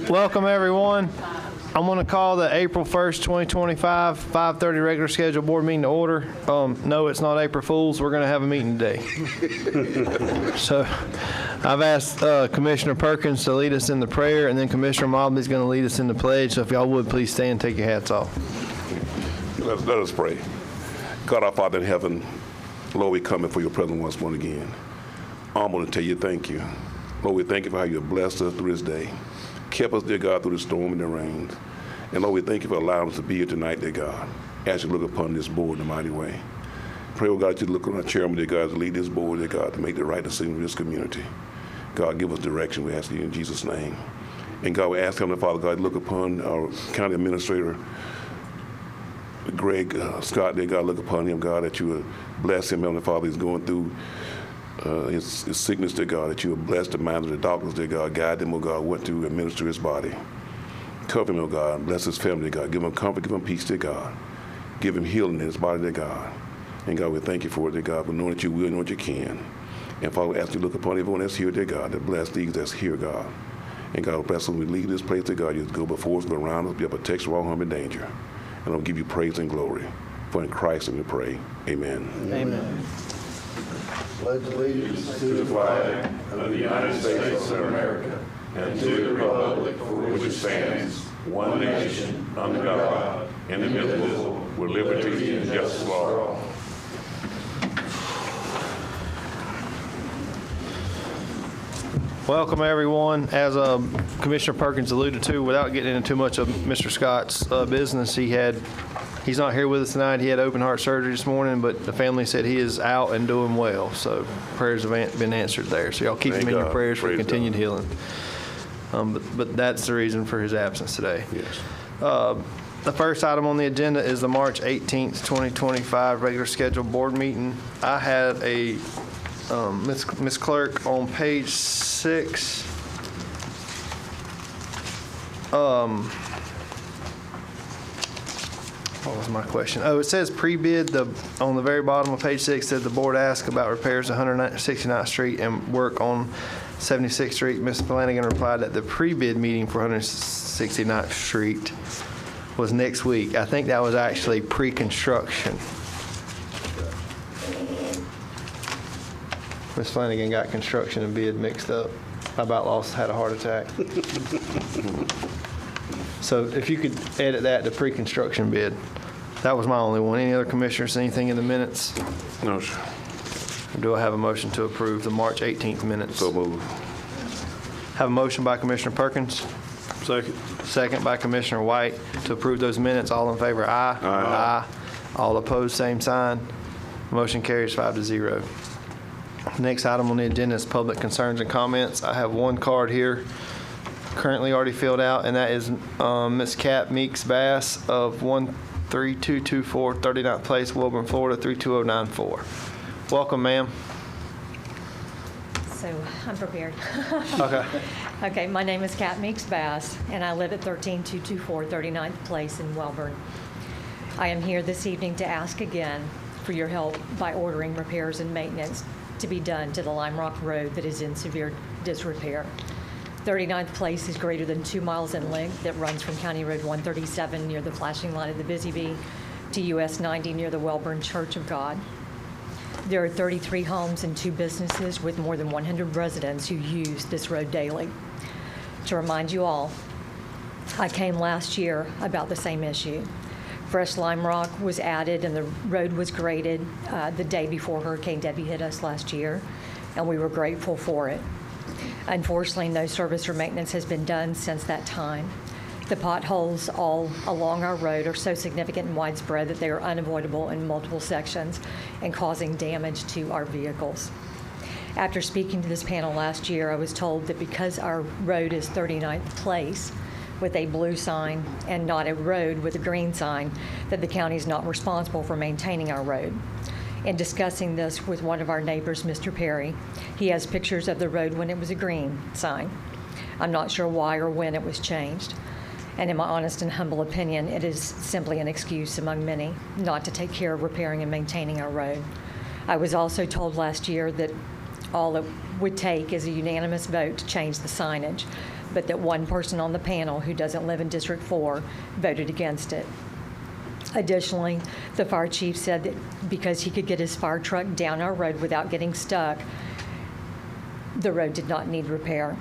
Welcome, everyone. I'm going to call the April 1st, 2025, 5:30 regular scheduled board meeting to order. No, it's not April Fool's. We're going to have a meeting today. So I've asked Commissioner Perkins to lead us in the prayer, and then Commissioner Mobley is going to lead us in the pledge. So if y'all would, please stand and take your hats off. Let us pray. God, our Father in heaven, Lord, we come before your presence once more again. I'm going to tell you thank you. Lord, we thank you for how you have blessed us through this day. Kept us, dear God, through the storm and the rain. And Lord, we thank you for allowing us to be here tonight, dear God. As you look upon this board in a mighty way. Pray, oh God, you look on our chairman, dear God, to lead this board, dear God, to make the right decision for this community. God, give us direction, we ask you in Jesus' name. And God, we ask, Heavenly Father, God, to look upon our county administrator, Greg Scott, dear God, look upon him, God, that you would bless him, Heavenly Father. He's going through his sickness, dear God, that you would bless the minds of the doctors, dear God. Guide them, oh God, what to administer his body. Cover him, oh God. Bless his family, dear God. Give him comfort, give him peace, dear God. Give him healing in his body, dear God. And God, we thank you for it, dear God, for knowing that you will and what you can. And Father, we ask you to look upon everyone that's here, dear God, to bless these that's here, God. And God, bless us when we leave this place, dear God. You go before us, go around us, be a protection, all harm and danger. And I'll give you praise and glory. For in Christ and we pray. Amen. Amen. Pledge allegiance to the flag of the United States of America and to the republic for which it stands, one nation, under God, indivisible, with liberty and justice for all. Welcome, everyone. As Commissioner Perkins alluded to, without getting into too much of Mr. Scott's business, he's not here with us tonight. He had open heart surgery this morning, but the family said he is out and doing well. So prayers have been answered there. So y'all keep him in your prayers for continued healing. But that's the reason for his absence today. Yes. The first item on the agenda is the March 18th, 2025 regular scheduled board meeting. I had a Ms. Clerk, on page 6, what was my question? Oh, it says pre-bid. On the very bottom of page 6 said the board asked about repairs 169th Street and work on 76th Street. Ms. Flanagan replied that the pre-bid meeting for 169th Street was next week. I think that was actually pre-construction. Ms. Flanagan got construction and bid mixed up. I about had a heart attack. So if you could edit that to pre-construction bid. That was my only one. Any other commissioners, anything in the minutes? No, sir. Do I have a motion to approve the March 18th minutes? So move. Have a motion by Commissioner Perkins. Second. Second by Commissioner White to approve those minutes. All in favor, aye. Aye. All opposed, same sign. Motion carries 5-0. Next item on the agenda is public concerns and comments. I have one card here currently already filled out, and that is Ms. Kat Meeks Bass of 13224 39th Place, Wilburn, Florida 32094. Welcome, ma'am. So I'm prepared. Okay. Okay, my name is Kat Meeks Bass, and I live at 13224 39th Place in Welburn. I am here this evening to ask again for your help by ordering repairs and maintenance to be done to the Lime Rock Road that is in severe disrepair. 39th Place is greater than 2 miles in length that runs from County Road 137 near the flashing light of the Busy Bee to US 90 near the Welburn Church of God. There are 33 homes and 2 businesses with more than 100 residents who use this road daily. To remind you all, I came last year about the same issue. Fresh lime rock was added and the road was graded the day before Hurricane Debbie hit us last year, and we were grateful for it. Unfortunately, no service or maintenance has been done since that time. The potholes all along our road are so significant and widespread that they are unavoidable in multiple sections and causing damage to our vehicles. After speaking to this panel last year, I was told that because our road is 39th Place, with a blue sign and not a road with a green sign, that the county is not responsible for maintaining our road. In discussing this with one of our neighbors, Mr. Perry, he has pictures of the road when it was a green sign. I'm not sure why or when it was changed. And in my honest and humble opinion, it is simply an excuse among many not to take care of repairing and maintaining our road. I was also told last year that all it would take is a unanimous vote to change the signage. but that one person on the panel who doesn't live in District 4 voted against it. Additionally, the fire chief said that because he could get his fire truck down our road without getting stuck, the road did not need repair.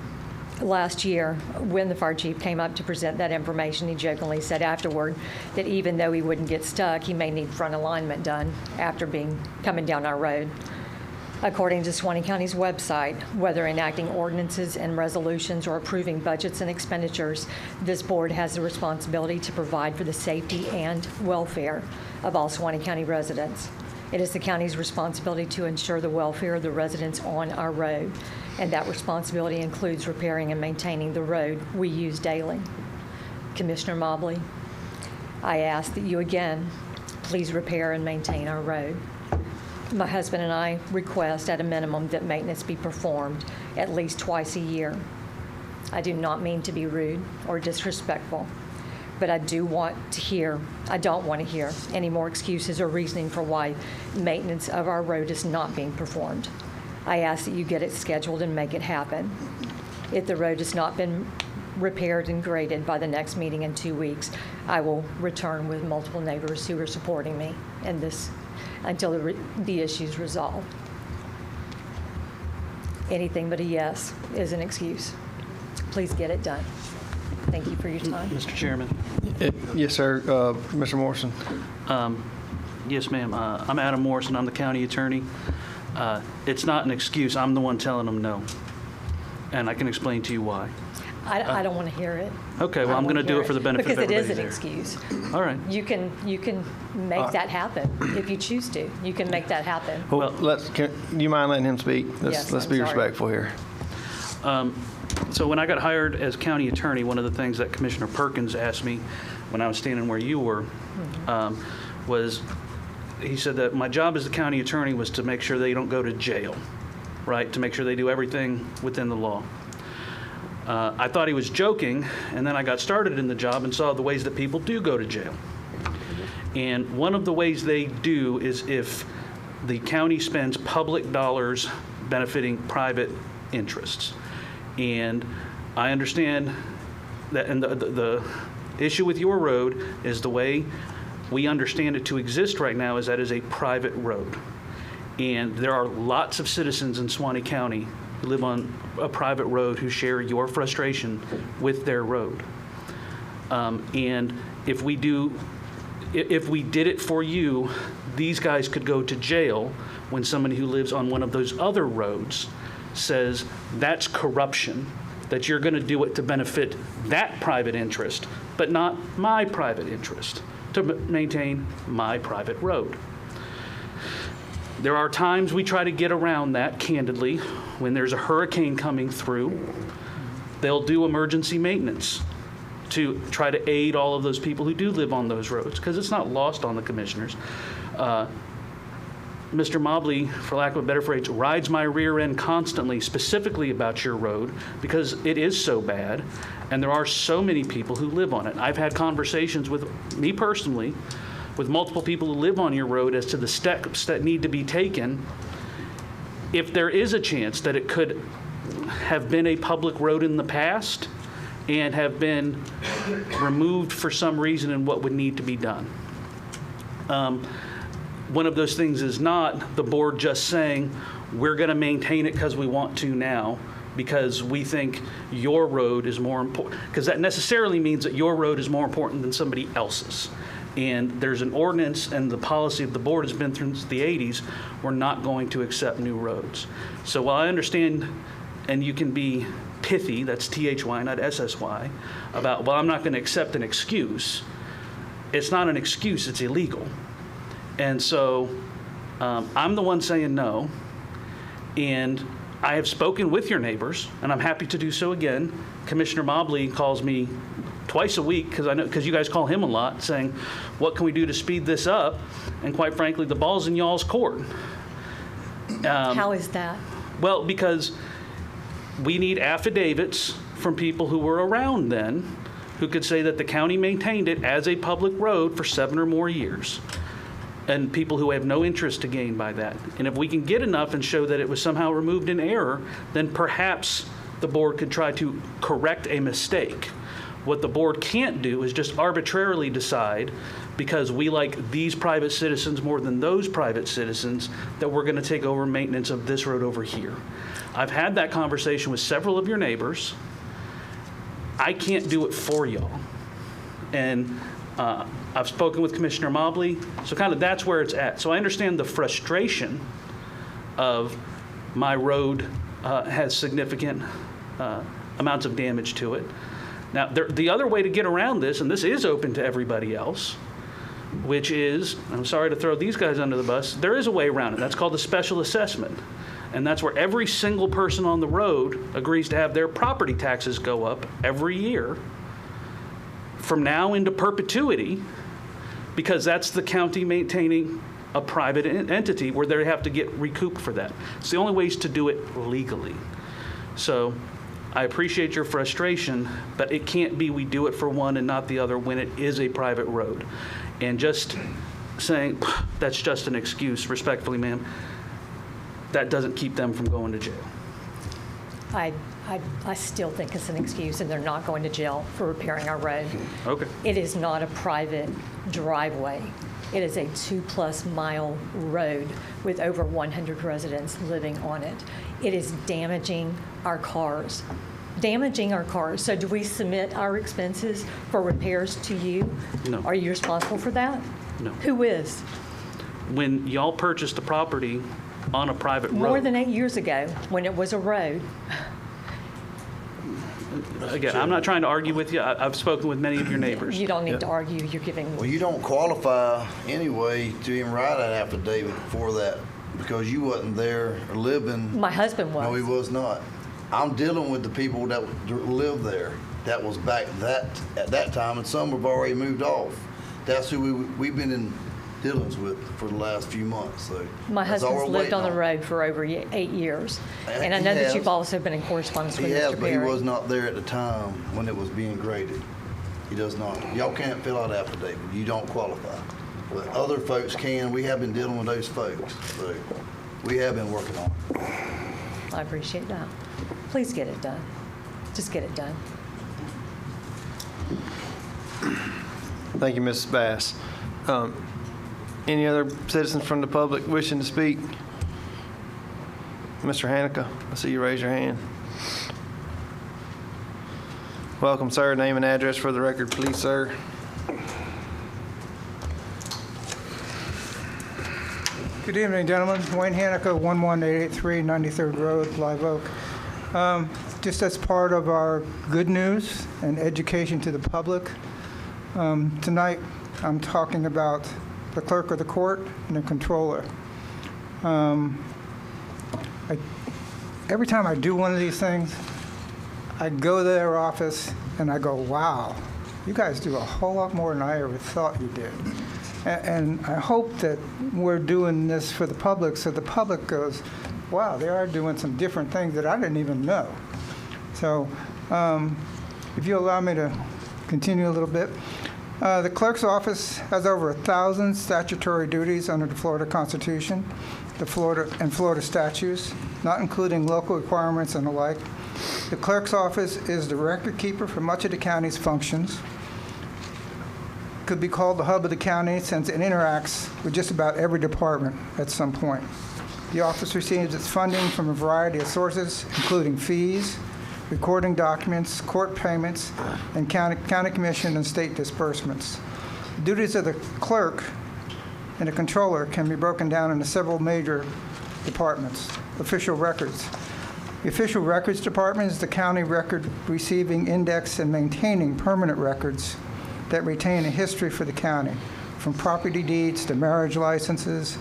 Last year, when the fire chief came up to present that information, he jokingly said afterward that even though he wouldn't get stuck, he may need front alignment done after coming down our road. According to Suwannee County's website, whether enacting ordinances and resolutions or approving budgets and expenditures, this board has the responsibility to provide for the safety and welfare of all Suwannee County residents. It is the county's responsibility to ensure the welfare of the residents on our road, and that responsibility includes repairing and maintaining the road we use daily. Commissioner Mobley, I ask that you again, please repair and maintain our road. My husband and I request at a minimum that maintenance be performed at least twice a year. I do not mean to be rude or disrespectful, but I don't want to hear any more excuses or reasoning for why maintenance of our road is not being performed. I ask that you get it scheduled and make it happen. If the road has not been repaired and graded by the next meeting in 2 weeks, I will return with multiple neighbors who are supporting me in this until the issue's resolved. Anything but a yes is an excuse. Please get it done. Thank you for your time. Mr. Chairman. Yes, sir. Mr. Morrison. Yes, ma'am. I'm Adam Morrison. I'm the county attorney. It's not an excuse. I'm the one telling them no. And I can explain to you why. I don't want to hear it. Okay, well, I'm going to do it for the benefit of everybody because it is there. an excuse. All right. You can make that happen if you choose to. You can make that happen. Well, do you mind letting him speak? Yes, Let's I'm be sorry. respectful here. So when I got hired as county attorney, one of the things that Commissioner Perkins asked me when I was standing where you were was, he said that my job as the county attorney was to make sure they don't go to jail, right? To make sure they do everything within the law. I thought he was joking, and then I got started in the job and saw the ways that people do go to jail. And one of the ways they do is if the county spends public dollars benefiting private interests. And I understand that, and the issue with your road is the way we understand it to exist right now is that is a private road. And there are lots of citizens in Suwannee County who live on a private road who share your frustration with their road. And if we did it for you, these guys could go to jail when somebody who lives on one of those other roads says that's corruption, that you're going to do it to benefit that private interest, but not my private interest, to maintain my private road. There are times we try to get around that, candidly. When there's a hurricane coming through, they'll do emergency maintenance to try to aid all of those people who do live on those roads, because it's not lost on the commissioners. Mr. Mobley, for lack of a better phrase, rides my rear end constantly, specifically about your road, because it is so bad, and there are so many people who live on it. I've had conversations with me personally, with multiple people who live on your road as to the steps that need to be taken if there is a chance that it could have been a public road in the past and have been removed for some reason and what would need to be done. One of those things is not the board just saying, we're going to maintain it because we want to now, because we think your road is more important, because that necessarily means that your road is more important than somebody else's. And there's an ordinance, and the policy of the board has been since the 80s, we're not going to accept new roads. So while I understand, and you can be pithy, that's T-H-Y, not S-S-Y, about, well, I'm not going to accept an excuse. It's not an excuse, it's illegal. And so I'm the one saying no, and I have spoken with your neighbors, and I'm happy to do so again. Commissioner Mobley calls me twice a week, because you guys call him a lot, saying, what can we do to speed this up? And quite frankly, the ball's in y'all's court. How is that? Well, because we need affidavits from people who were around then who could say that the county maintained it as a public road for 7 or more years, and people who have no interest to gain by that. And if we can get enough and show that it was somehow removed in error, then perhaps the board could try to correct a mistake. What the board can't do is just arbitrarily decide, because we like these private citizens more than those private citizens, that we're going to take over maintenance of this road over here. I've had that conversation with several of your neighbors. I can't do it for y'all. And I've spoken with Commissioner Mobley, so kind of that's where it's at. So I understand the frustration of my road has significant amounts of damage to it. Now, the other way to get around this, and this is open to everybody else, which is, I'm sorry to throw these guys under the bus, there is a way around it. That's called the special assessment. And that's where every single person on the road agrees to have their property taxes go up every year from now into perpetuity, because that's the county maintaining a private entity where they have to get recouped for that. It's the only ways to do it legally. So I appreciate your frustration, but it can't be we do it for one and not the other when it is a private road. And just saying that's just an excuse, respectfully, ma'am, that doesn't keep them from going to jail. I still think it's an excuse, and they're not going to jail for repairing our road. Okay. It is not a private driveway. It is a 2+ mile road with over 100 residents living on it. It is damaging our cars. So do we submit our expenses for repairs to you? No. Are you responsible for that? No. Who is? When y'all purchased the property on a private road. More than 8 years ago, when it was a road. Again, I'm not trying to argue with you. I've spoken with many of your neighbors. You don't need to argue. You're giving. Well, you don't qualify anyway to even write an affidavit for that because you wasn't there living. My husband was. No, he was not. I'm dealing with the people that live there. That was back at that time, and some have already moved off. That's who we've been in dealings with for the last few months. So My that's all husband's we're lived on the waiting road for over 8 years. And I He know that has. you've also been in correspondence with He has, Mr. but he Perry. was not there at the time when it was being graded. He does not. Y'all can't fill out affidavit. You don't qualify. But other folks can. We have been dealing with those folks. So we have been working on it. I appreciate that. Please get it done. Just get it done. Thank you, Mrs. Bass. Any other citizens from the public wishing to speak? Mr. Hanica, I see you raise your hand. Welcome, sir. Name and address for the record, please, sir. Good evening, gentlemen. Wayne Hanica, 11883 93rd Road, Live Oak. Just as part of our good news and education to the public, tonight I'm talking about the clerk of the court and the controller. Every time I do one of these things, I go to their office and I go, wow, you guys do a whole lot more than I ever thought you did. And I hope that we're doing this for the public so the public goes, wow, they are doing some different things that I didn't even know. So if you allow me to continue a little bit. The clerk's office has over 1,000 statutory duties under the Florida Constitution, the Florida statutes, not including local requirements and the like. The clerk's office is the record keeper for much of the county's functions. Could be called the hub of the county since it interacts with just about every department at some point. The office receives its funding from a variety of sources, including fees, recording documents, court payments, and county commission and state disbursements. The duties of the clerk and the controller can be broken down into several major departments. Official records. The official records department is the county record receiving, index, and maintaining permanent records that retain a history for the county, from property deeds to marriage licenses,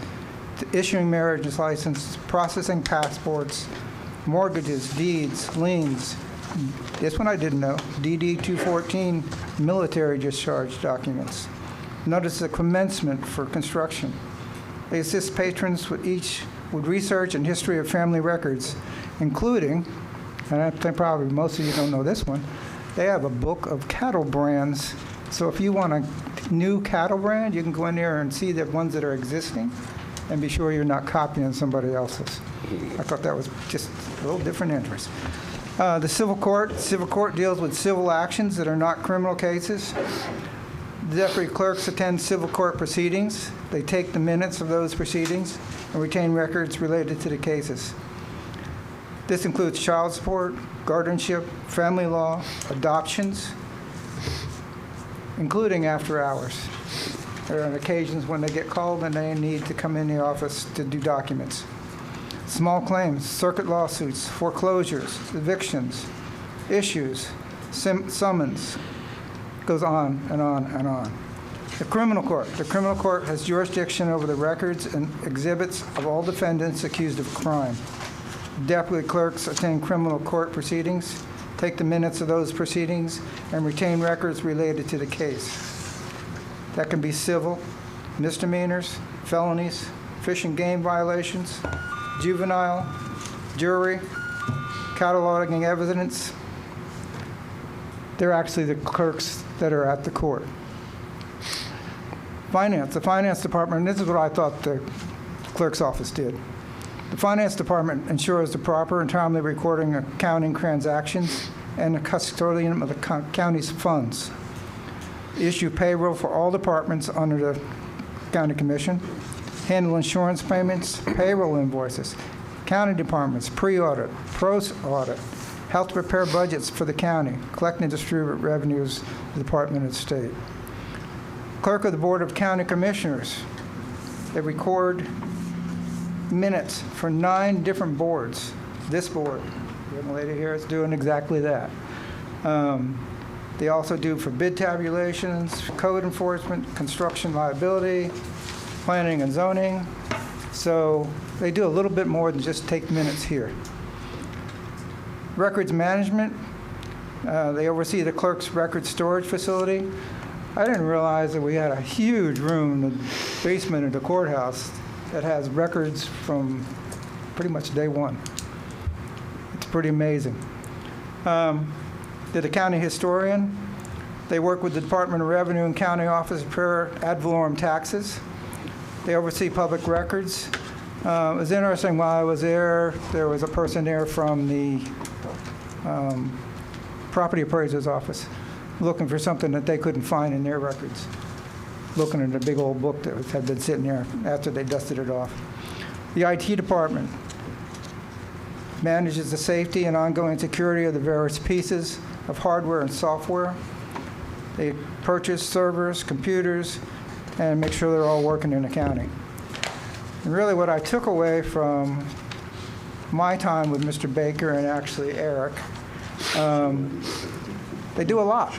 to issuing marriage licenses, processing passports, mortgages, deeds, liens. This one I didn't know. DD 214 military discharge documents. Notice the commencement for construction. They assist patrons with research and history of family records, including, and I think probably most of you don't know this one, they have a book of cattle brands. So if you want a new cattle brand, you can go in there and see the ones that are existing and be sure you're not copying somebody else's. I thought that was just a little different interest. The civil court deals with civil actions that are not criminal cases. The deputy clerks attend civil court proceedings. They take the minutes of those proceedings and retain records related to the cases. This includes child support, guardianship, family law, adoptions, including after hours. There are occasions when they get called and they need to come in the office to do documents. Small claims, circuit lawsuits, foreclosures, evictions, issues, summons, goes on and on and on. The criminal court has jurisdiction over the records and exhibits of all defendants accused of crime. Deputy clerks attend criminal court proceedings, take the minutes of those proceedings, and retain records related to the case. That can be civil, misdemeanors, felonies, fish and game violations, juvenile, jury, cataloging evidence. They're actually the clerks that are at the court. Finance, the finance department, and this is what I thought the clerk's office did. The finance department ensures the proper and timely recording of accounting transactions and the custodian of the county's funds. Issue payroll for all departments under the county commission. Handle insurance payments, payroll invoices, county departments, pre-audit, post-audit, help to prepare budgets for the county, collect and distribute revenues to the Department of State. Clerk of the Board of County Commissioners, they record minutes for 9 different boards. This board, the young lady here is doing exactly that. They also do for bid tabulations, code enforcement, construction liability, planning and zoning. So they do a little bit more than just take minutes here. Records management, they oversee the clerk's record storage facility. I didn't realize that we had a huge room in the basement of the courthouse that has records from pretty much day one. It's pretty amazing. The county historian, they work with the Department of Revenue and county office to prepare ad valorem taxes. They oversee public records. It was interesting, while I was there was a person there from the property appraiser's office looking for something that they couldn't find in their records, looking at a big old book that had been sitting there after they dusted it off. The IT department manages the safety and ongoing security of the various pieces of hardware and software. They purchase servers, computers, and make sure they're all working in the county. And really what I took away from my time with Mr. Baker and actually Eric, they do a lot.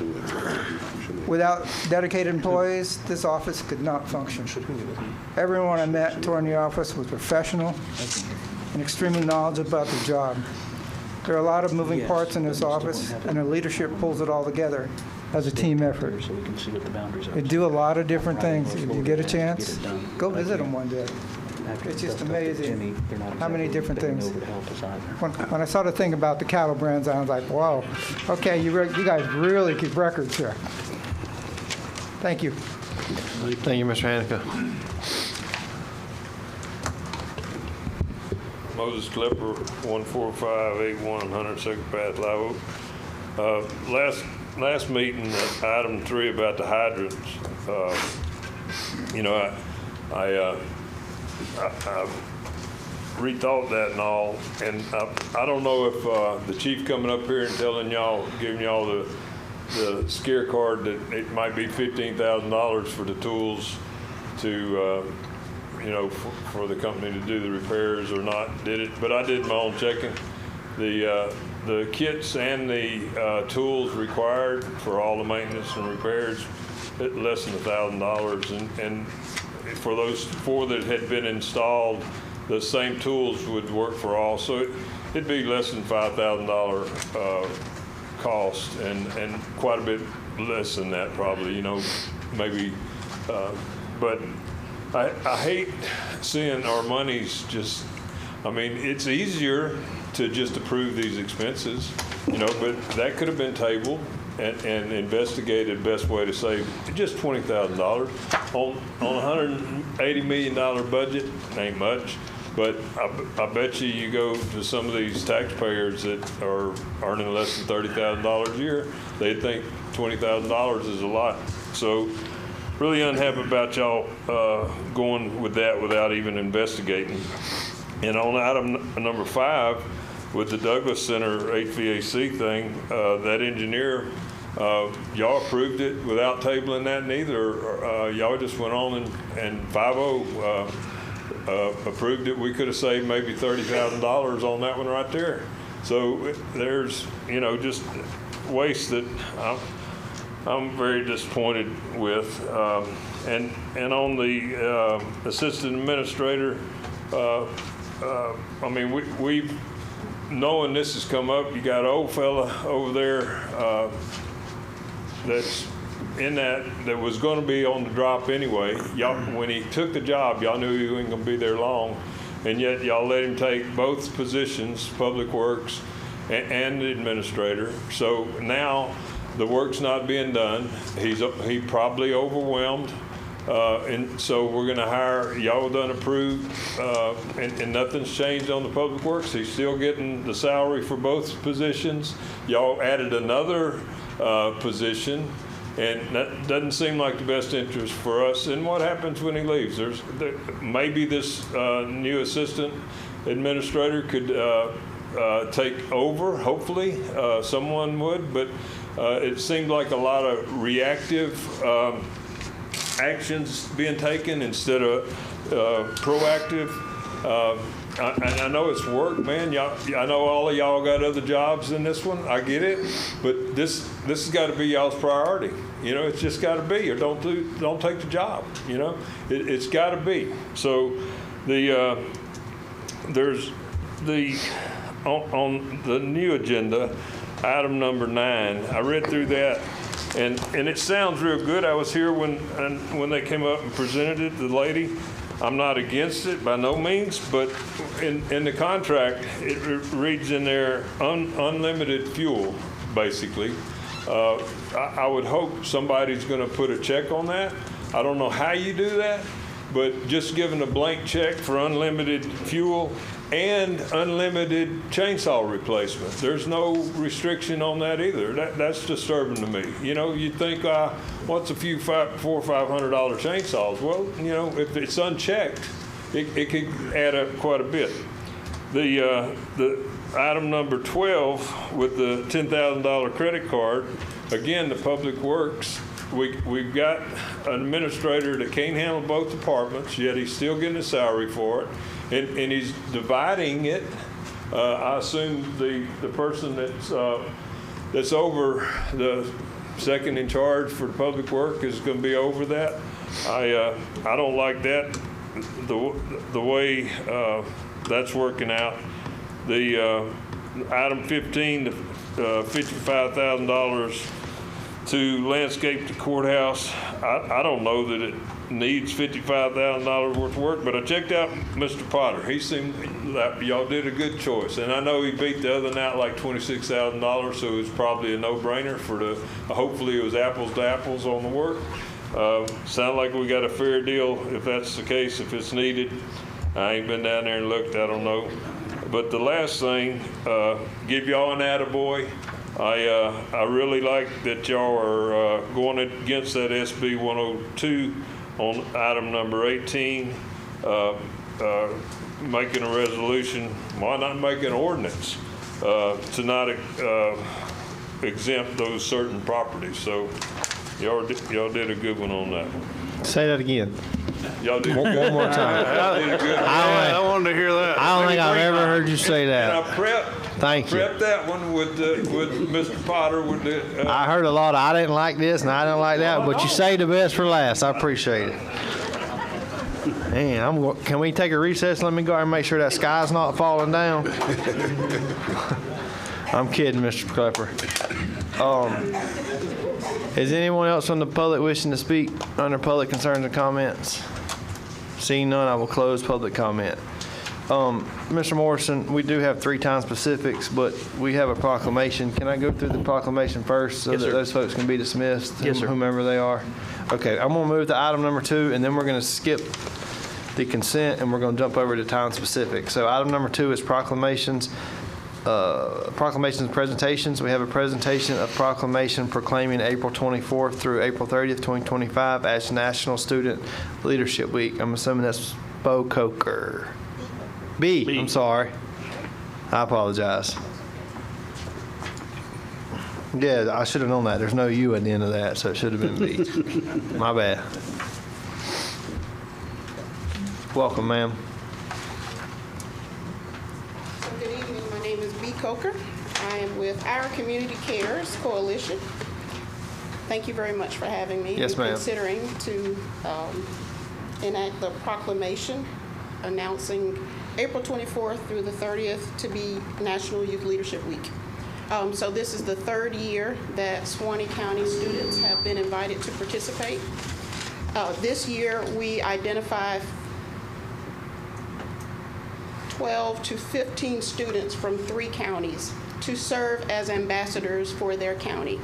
Without dedicated employees, this office could not function. Everyone I met and toured in the office was professional and extremely knowledgeable about the job. There are a lot of moving parts in this office, and the leadership pulls it all together as a team effort. So we can see what the boundaries are. They do a lot of different things. If you get a chance, go visit them one day. It's just amazing how many different things. When I saw the thing about the cattle brands, I was like, wow, okay, you guys really keep records here. Thank you. Thank you, Mr. Hanica. Moses Clipper, 14581 102nd Path, Live Oak. Last meeting, item 3 about the hydrants. I rethought that and all, and I don't know if the chief coming up here and telling y'all, giving y'all the scare card that it might be $15,000 for the tools to, for the company to do the repairs or not did it, but I did my own checking. The kits and the tools required for all the maintenance and repairs, less than $1,000, and for those 4 that had been installed, the same tools would work for all, so it'd be less than $5,000 cost, and quite a bit less than that probably, maybe, but I hate seeing our monies just, it's easier to just approve these expenses, but that could have been tabled and investigated best way to save just $20,000 on a $180 million budget. Ain't much. But I bet you go to some of these taxpayers that are earning less than $30,000 a year, they think $20,000 is a lot. So really unhappy about y'all going with that without even investigating. And on item number 5, with the Douglas Center HVAC thing, that engineer, y'all approved it without tabling that neither. Y'all just went on and 5-0 approved it. We could have saved maybe $30,000 on that one right there. So there's, just waste that I'm very disappointed with. And on the assistant administrator, I mean, we've, knowing this has come up, you got an old fella over there that's in that was going to be on the drop anyway. Y'all, when he took the job, y'all knew he wasn't going to be there long, and yet y'all let him take both positions, Public Works and the administrator. So now the work's not being done. He probably overwhelmed. And so we're going to hire, y'all done approved, and nothing's changed on the Public Works. He's still getting the salary for both positions. Y'all added another position, and that doesn't seem like the best interest for us. And what happens when he leaves? Maybe this new assistant administrator could take over, hopefully. Someone would, but it seemed like a lot of reactive actions being taken instead of proactive. I know it's work, man. I know all of y'all got other jobs than this one. I get it, but this has got to be y'all's priority. It's just got to be, or don't take the job. It's got to be. So there's on the new agenda, item number 9. I read through that. And it sounds real good. I was here when they came up and presented it, the lady. I'm not against it by no means, but in the contract, it reads in there unlimited fuel, basically. I would hope somebody's going to put a check on that. I don't know how you do that, but just giving a blank check for unlimited fuel and unlimited chainsaw replacement. There's no restriction on that either. That's disturbing to me. You'd think, what's a few $400 or $500 chainsaws? Well, if it's unchecked, it could add up quite a bit. The item number 12 with the $10,000 credit card, again, the Public Works, we've got an administrator that can't handle both departments, yet he's still getting a salary for it. And he's dividing it. I assume the person that's over the second in charge for the Public Work is going to be over that. I don't like that, the way that's working out. The item 15, the $55,000 to landscape the courthouse. I don't know that it needs $55,000 worth of work, but I checked out Mr. Potter. He seemed like y'all did a good choice, and I know he beat the other one out like $26,000, so it was probably a no-brainer for hopefully it was apples to apples on the work. Sound like we got a fair deal if that's the case, if it's needed. I ain't been down there and looked, I don't know. But the last thing, give y'all an attaboy. I really like that y'all are going against that SB 102 on item number 18, making a resolution. Why not make an ordinance to not exempt those certain properties? So y'all did a good one on that. Say that again. Y'all did One more time. Y'all did a good one. I wanted to hear that. I don't think I've ever heard you say And I that. Thank you. prepped that one with Mr. Potter with the. I heard a lot of, I didn't like this and I didn't like that, but you saved the best for last. I appreciate it. Man, can we take a recess? Let me go out and make sure that sky's not falling down. I'm kidding, Mr. Klepper. Is anyone else from the public wishing to speak under public concerns and comments? Seeing none, I will close public comment. Mr. Morrison, we do have 3 time specifics, but we have a proclamation. Can I go through the proclamation first so Yes, that sir. those folks can be dismissed? Yes, sir. Whomever they are. Okay, I'm going to move to item number 2, and then we're going to skip the consent, and we're going to jump over to town specific. So item number 2 is proclamations. Proclamations and presentations. We have a presentation of proclamation proclaiming April 24th through April 30th, 2025 as National Student Leadership Week. I'm assuming that's Bo Coker. B. I'm sorry. I apologize. Yeah, I should have known that. There's no U at the end of that, so it should have been B. My bad. Welcome, ma'am. So good evening. My name is B. Coker. I am with Our Community Cares Coalition. Thank you very much for having me. Yes, ma'am. Considering to enact the proclamation announcing April 24th through the 30th to be National Youth Leadership Week. So this is the 3rd year that Suwannee County students have been invited to participate. This year we identify 12 to 15 students from 3 counties to serve as ambassadors for their county.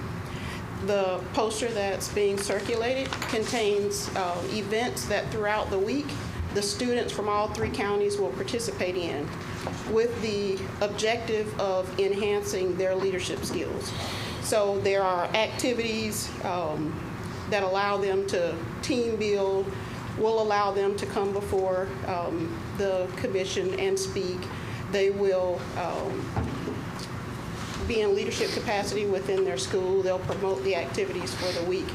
The poster that's being circulated contains events that throughout the week the students from all 3 counties will participate in, with the objective of enhancing their leadership skills. So there are activities that allow them to team build, will allow them to come before the commission and speak. They will be in leadership capacity within their school. They'll promote the activities for the week.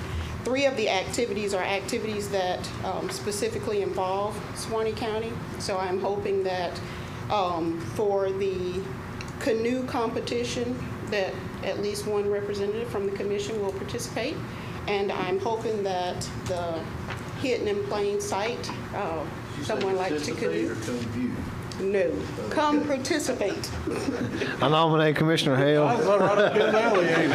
3 of the activities are activities that specifically involve Suwannee County. So I'm hoping that for the canoe competition that at least 1 representative from the commission will participate. And I'm hoping that the hidden in plain sight, someone likes to canoe. No, come participate. I nominate Commissioner Hale.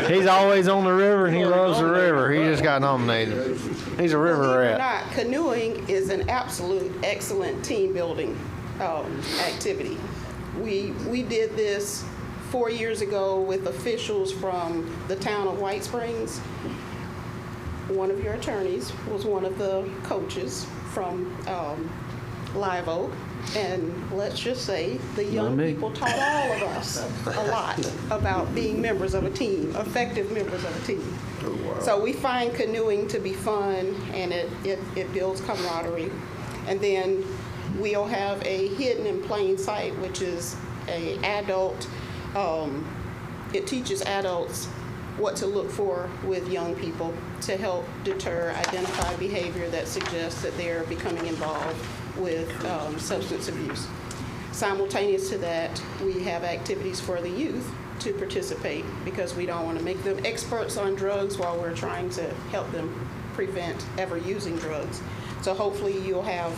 He's always on the river, and he loves the river. He just got nominated. He's a river Believe it or rat. not, canoeing is an absolute excellent team building activity. We did this 4 years ago with officials from the town of White Springs. One of your attorneys was one of the coaches from Live Oak. And let's just say the young people taught all of us a lot about being members of a team, effective members of a team. Oh, wow. So we find canoeing to be fun, and it builds camaraderie. And then we'll have a hidden in plain sight, which is a adult, it teaches adults what to look for with young people to help deter, identify behavior that suggests that they're becoming involved with substance abuse. Simultaneous to that, we have activities for the youth to participate because we don't want to make them experts on drugs while we're trying to help them prevent ever using drugs. So hopefully you'll have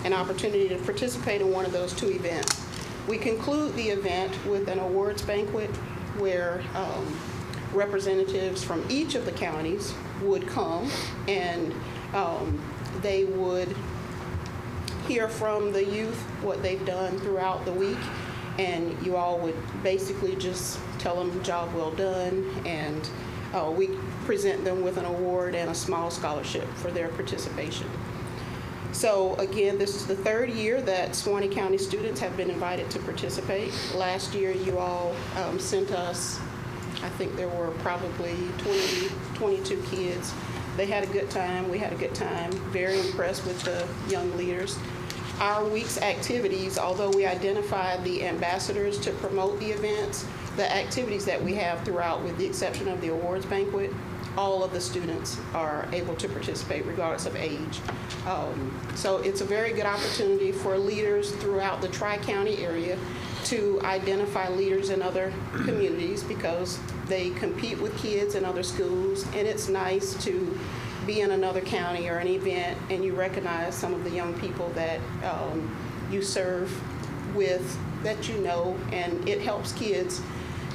an opportunity to participate in one of those 2 events. We conclude the event with an awards banquet where representatives from each of the counties would come and they would hear from the youth what they've done throughout the week, and you all would basically just tell them job well done, and we present them with an award and a small scholarship for their participation. So again, this is the 3rd year that Suwannee County students have been invited to participate. Last year you all sent us, I think there were probably 20, 22 kids. They had a good time. We had a good time. Very impressed with the young leaders. Our week's activities, although we identified the ambassadors to promote the events, the activities that we have throughout, with the exception of the awards banquet, all of the students are able to participate regardless of age. So it's a very good opportunity for leaders throughout the Tri-County area to identify leaders in other communities because they compete with kids in other schools, and it's nice to be in another county or an event and you recognize some of the young people that you serve with, that you know, and it helps kids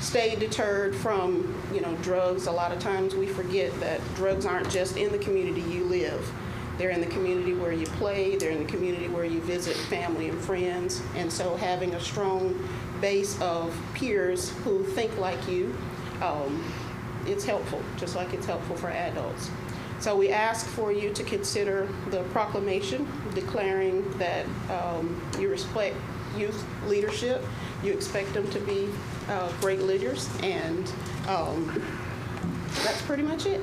stay deterred from, drugs. A lot of times we forget that drugs aren't just in the community you live. They're in the community where you play, they're in the community where you visit family and friends, and so having a strong base of peers who think like you, it's helpful, just like it's helpful for adults. So we ask for you to consider the proclamation declaring that you respect youth leadership. You expect them to be great leaders, and that's pretty much it.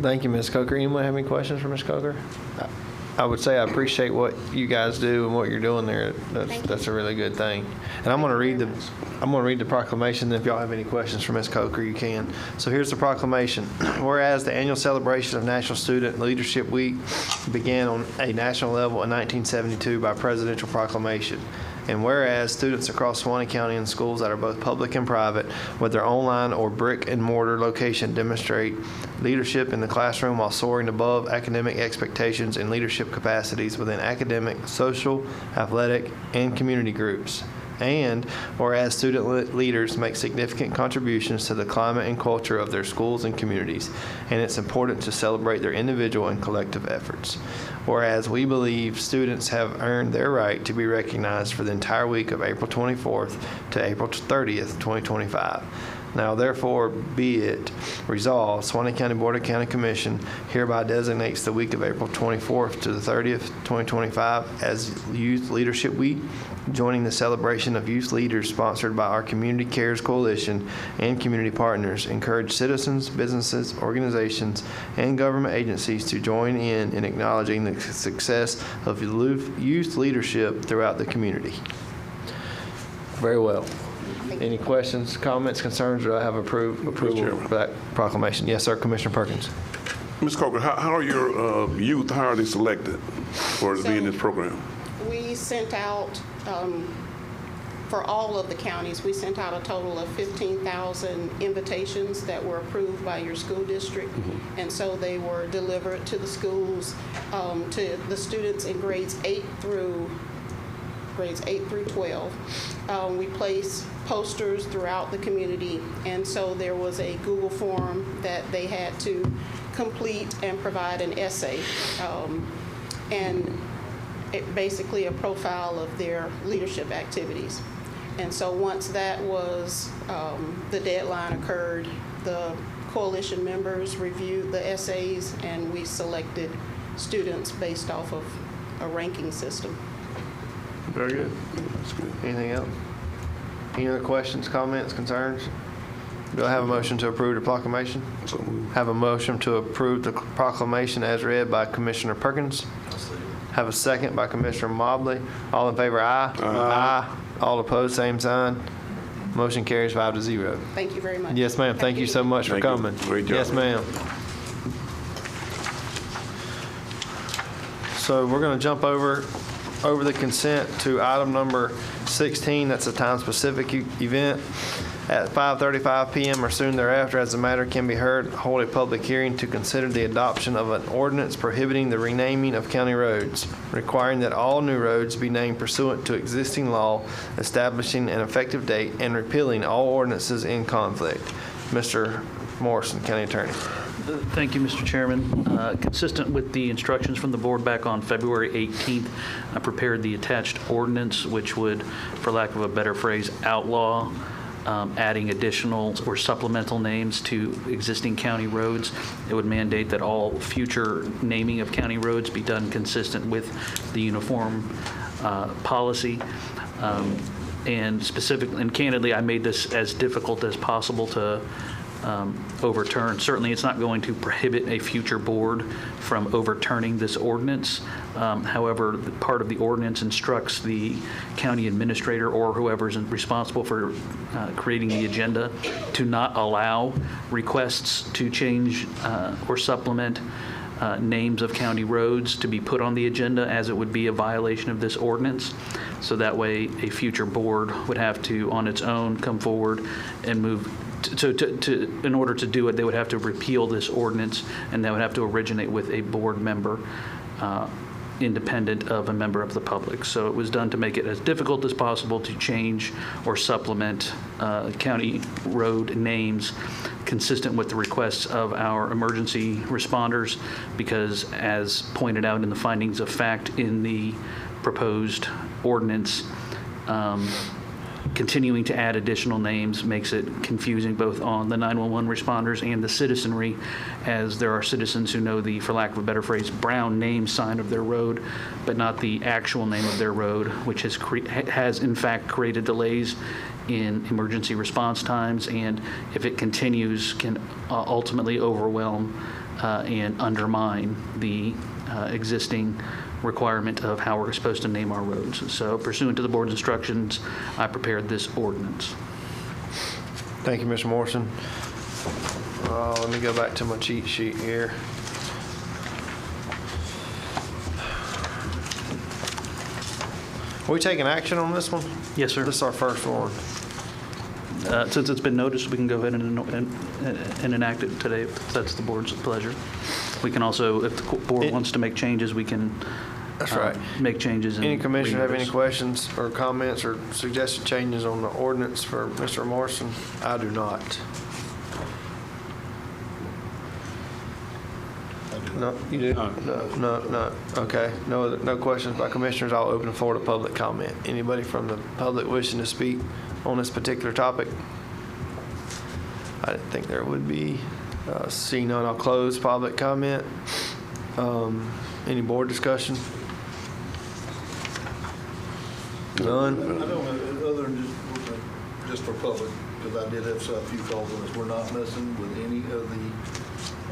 Thank you, Ms. Coker. Anyone have any questions for Ms. Coker? I would say I appreciate what you guys do and what you're doing there. That's a really good thing. And I'm going to read the proclamation. If y'all have any questions for Ms. Coker, you can. So here's the proclamation. Whereas the annual celebration of National Student Leadership Week began on a national level in 1972 by presidential proclamation. And whereas students across Suwannee County in schools that are both public and private, with their online or brick and mortar location, demonstrate leadership in the classroom while soaring above academic expectations and leadership capacities within academic, social, athletic, and community groups. And whereas student leaders make significant contributions to the climate and culture of their schools and communities, and it's important to celebrate their individual and collective efforts. Whereas we believe students have earned their right to be recognized for the entire week of April 24th to April 30th, 2025. Now, therefore, be it resolved, Suwannee County Board of County Commission hereby designates the week of April 24th to the 30th, 2025 as Youth Leadership Week, joining the celebration of youth leaders sponsored by our Community Cares Coalition and community partners. Encourage citizens, businesses, organizations, and government agencies to join in acknowledging the success of youth leadership throughout the community. Very well. Any questions, comments, concerns? Do I have approval for that proclamation? Yes, sir, Commissioner Perkins. Ms. Coker, how are your youth, how are they selected for to be in this program? We sent out, for all of the counties, we sent out a total of 15,000 invitations that were approved by your school district. Mm-hmm. And so they were delivered to the schools, to the students in grades 8 through 12. We place posters throughout the community, and so there was a Google form that they had to complete and provide an essay, and basically a profile of their leadership activities. And so once that was, the deadline occurred, the coalition members reviewed the essays, and we selected students based off of a ranking system. Very good. That's good. Anything else? Any other questions, comments, concerns? Do I have a motion to approve the proclamation? So moved. Have a motion to approve the proclamation as read by Commissioner Perkins. Have a second by Commissioner Mobley. All in favor, aye. Aye. All opposed, same sign. Motion carries 5-0. Thank you very much. Yes, ma'am. Thank you so much for Thank you. coming. Great job. Yes, ma'am. So we're going to jump over the consent to item number 16. That's a time-specific event at 5:35 p.m. or soon thereafter, as the matter can be heard, hold a public hearing to consider the adoption of an ordinance prohibiting the renaming of county roads, requiring that all new roads be named pursuant to existing law, establishing an effective date, and repealing all ordinances in conflict. Mr. Morrison, County Attorney. Thank you, Mr. Chairman. Consistent with the instructions from the board back on February 18th, I prepared the attached ordinance, which would, for lack of a better phrase, outlaw adding additional or supplemental names to existing county roads. It would mandate that all future naming of county roads be done consistent with the uniform policy. And specifically and candidly, I made this as difficult as possible to overturn. Certainly, it's not going to prohibit a future board from overturning this ordinance. However, part of the ordinance instructs the county administrator or whoever is responsible for creating the agenda to not allow requests to change or supplement names of county roads to be put on the agenda, as it would be a violation of this ordinance. So that way, a future board would have to, on its own, come forward and move. In order to do it, they would have to repeal this ordinance, and that would have to originate with a board member independent of a member of the public. So it was done to make it as difficult as possible to change or supplement county road names consistent with the requests of our emergency responders, because as pointed out in the findings of fact in the proposed ordinance, continuing to add additional names makes it confusing both on the 911 responders and the citizenry, as there are citizens who know the, for lack of a better phrase, brown name sign of their road, but not the actual name of their road, which has in fact created delays in emergency response times, and if it continues, can ultimately overwhelm and undermine the existing requirement of how we're supposed to name our roads. So pursuant to the board's instructions, I prepared this ordinance. Thank you, Mr. Morrison. Let me go back to my cheat sheet here. Are we taking action on this one? Yes, sir. This is our first one. Since it's been noticed, we can go ahead and enact it today, if that's the board's pleasure. We can also, if the board wants to make changes, we can That's right. make changes. Any commissioner have any renotice. questions or comments or suggested changes on the ordinance for Mr. Morrison? I do not. No, you do? No. Okay. No questions by commissioners. I'll open the floor to public comment. Anybody from the public wishing to speak on this particular topic? I didn't think there would be. Seeing none, I'll close public comment. Any board discussion? None? I don't know, other than just for public, because I did have a few calls on this, we're not messing with any of the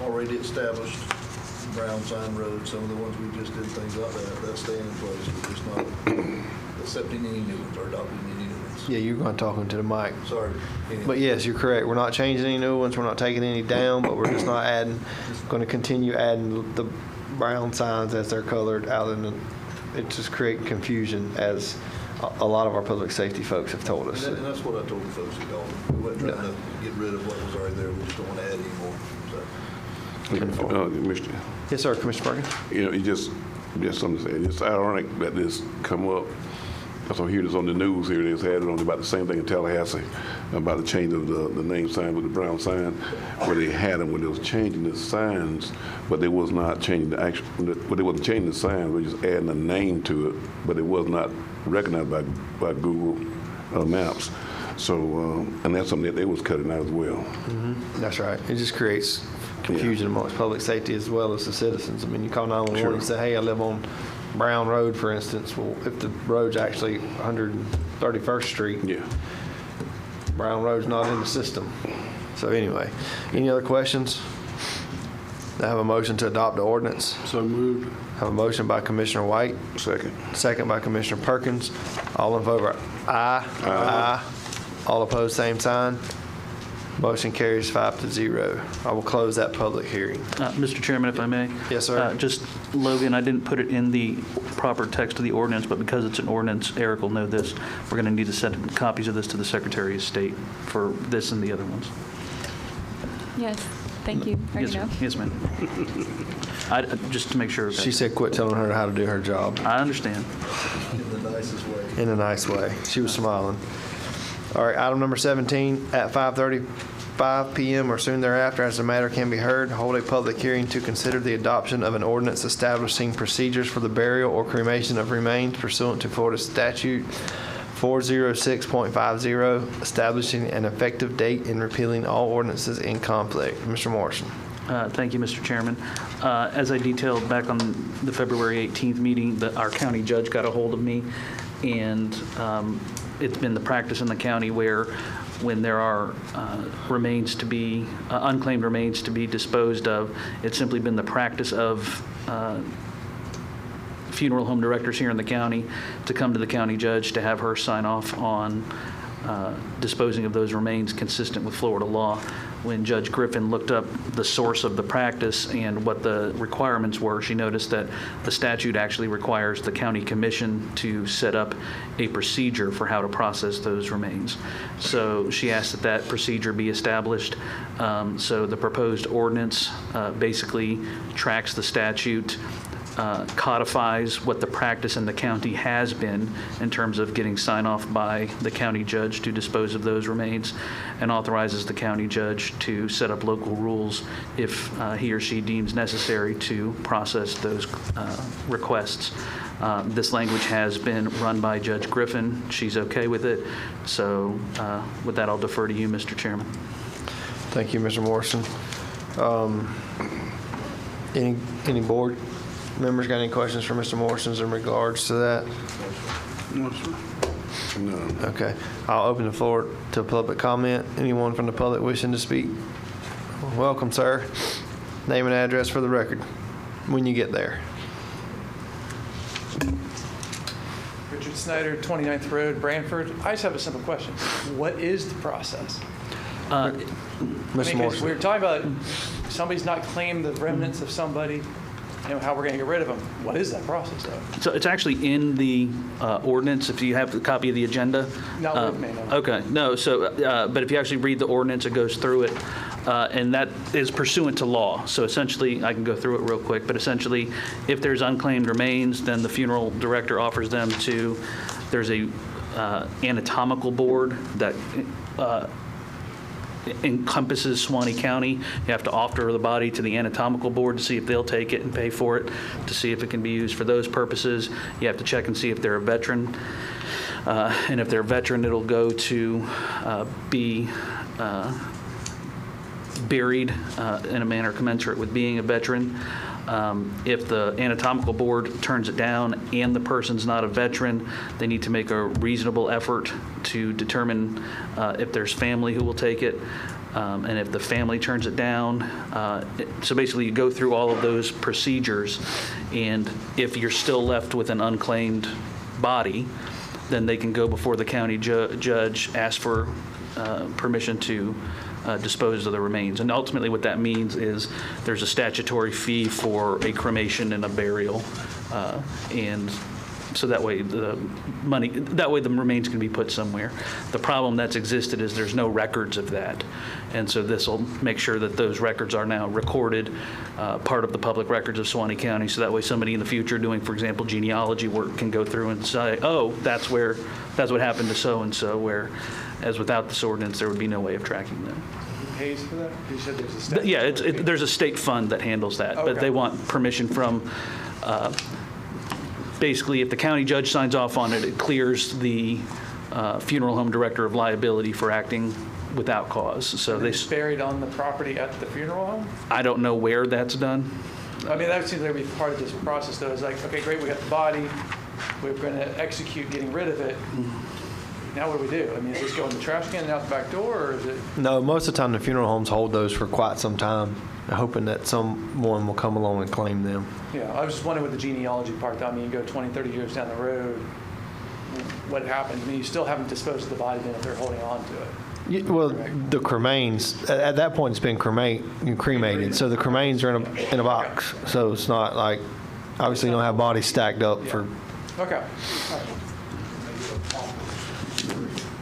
already established brown sign roads, some of the ones we just did things like that, that's staying in place. We're just not accepting any new ones or adopting any new ones. Yeah, you're going to talk into the mic. Sorry. But yes, you're correct. We're not changing any new ones. We're not taking any down, but we're just not adding, going to continue adding the brown signs as they're colored out in the, it's just creating confusion, as a lot of our public safety folks have told us. And that's what I told the folks that called. We wasn't trying to get rid of what was already there. We just don't want to add any more. So. Mr. Yes, sir, Commissioner Perkins. You know, just something to say. It's ironic that this come up. So here it is on the news here. They had it on about the same thing in Tallahassee about the change of the name sign with the brown sign, where they had them when they was changing the signs, but they was not changing the actual. But they wasn't changing the sign. They were just adding a name to it, but it was not recognized by Google Maps. So and that's something that they was cutting out as well. Mm-hmm. That's right. It just creates confusion amongst public safety as well as the citizens. I mean, you call 911 and say, hey, I live on Brown Road, for instance. Well, if the road's actually 131st Street, Yeah. Brown Road's not in the system. So anyway, any other questions? I have a motion to adopt the ordinance. So moved. Have a motion by Commissioner White, Second. second by Commissioner Perkins. All in favor, aye. Aye. All opposed, same sign. Motion carries 5-0. I will close that public hearing. Mr. Chairman, if I may? Yes, sir. Just, Logan, I didn't put it in the proper text of the ordinance, but because it's an ordinance, Eric will know this. We're going to need to send copies of this to the Secretary of State for this and the other ones. Yes, thank you. Yes, Already know. yes, ma'am. Just to make sure. She said quit telling her how to do her job I understand. In the nicest way. in a nice way. She was smiling. All right, item number 17, at 5:35 p.m. or soon thereafter, as the matter can be heard, hold a public hearing to consider the adoption of an ordinance establishing procedures for the burial or cremation of remains pursuant to Florida Statute 406.50, establishing an effective date and repealing all ordinances in conflict. Mr. Morrison. Thank you, Mr. Chairman. As I detailed back on the February 18th meeting, our county judge got a hold of me, and it's been the practice in the county where when there are remains to be, unclaimed remains to be disposed of, it's simply been the practice of funeral home directors here in the county to come to the county judge to have her sign off on disposing of those remains consistent with Florida law. When Judge Griffin looked up the source of the practice and what the requirements were, she noticed that the statute actually requires the county commission to set up a procedure for how to process those remains. So she asked that that procedure be established. So the proposed ordinance basically tracks the statute, codifies what the practice in the county has been in terms of getting sign-off by the county judge to dispose of those remains, and authorizes the county judge to set up local rules if he or she deems necessary to process those requests. This language has been run by Judge Griffin. She's okay with it. So with that, I'll defer to you, Mr. Chairman. Thank you, Mr. Morrison. Any board members got any questions for Mr. Morrison in regards to that? No. Okay. I'll open the floor to public comment. Anyone from the public wishing to speak? Welcome, sir. Name and address for the record when you get there. Richard Snyder, 29th Road, Branford. I just have a simple question. What is the process? Mr. 'Cause Morrison. we were talking about somebody's not claimed the remnants of somebody, how we're going to get rid of them. What is that process, though? So it's actually in the ordinance, if you have the copy of the agenda. Not with me, no. Okay, no, so, but if you actually read the ordinance, it goes through it, and that is pursuant to law. So essentially, I can go through it real quick, but essentially, if there's unclaimed remains, then the funeral director offers them to, there's a anatomical board that encompasses Suwannee County. You have to offer the body to the anatomical board to see if they'll take it and pay for it, to see if it can be used for those purposes. You have to check and see if they're a veteran. And if they're a veteran, it'll go to be buried in a manner commensurate with being a veteran. If the anatomical board turns it down and the person's not a veteran, they need to make a reasonable effort to determine if there's family who will take it. And if the family turns it down, so basically you go through all of those procedures, and if you're still left with an unclaimed body, then they can go before the county judge, ask for permission to dispose of the remains. And ultimately what that means is there's a statutory fee for a cremation and a burial. And so that way the remains can be put somewhere. The problem that's existed is there's no records of that. And so this will make sure that those records are now recorded, part of the public records of Suwannee County. So that way somebody in the future doing, for example, genealogy work can go through and say, oh, that's what happened to so-and-so, where as without this ordinance, there would be no way of tracking them. Who pays for that? You said there's a statute. Yeah, there's a state fund that handles that, but Okay. they want permission from, basically, if the county judge signs off on it, it clears the funeral home director of liability for acting without cause. So they, It's buried on the property at the funeral home? I don't know where that's done. I mean, that seems like to be part of this process, though. It's like, okay, great, we got the body. We're going to execute getting rid of it. Now what do we do? I mean, does this go in the trash can and out the back door, or is it? No, most of the time the funeral homes hold those for quite some time, hoping that someone will come along and claim them. Yeah, I was just wondering with the genealogy part, I mean, you go 20, 30 years down the road, what happens? I mean, you still haven't disposed of the body then if they're holding on to it. Well, the cremains, at that point, it's been cremated. So the cremains are in a box. So it's not like, obviously you don't have bodies stacked up for. Okay. All right.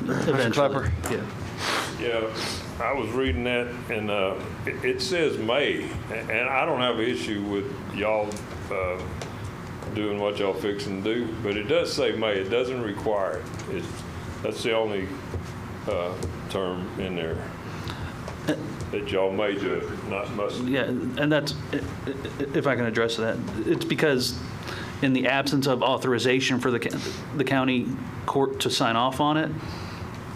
Mr. Klepper? Yeah. Yeah, I was reading that, and it says may, and I don't have an issue with y'all doing what y'all fixing to do, but it does say may. It doesn't require it. That's the only term in there that y'all may do it, not must. Yeah, and that's, if I can address that, it's because in the absence of authorization for the county court to sign off on it,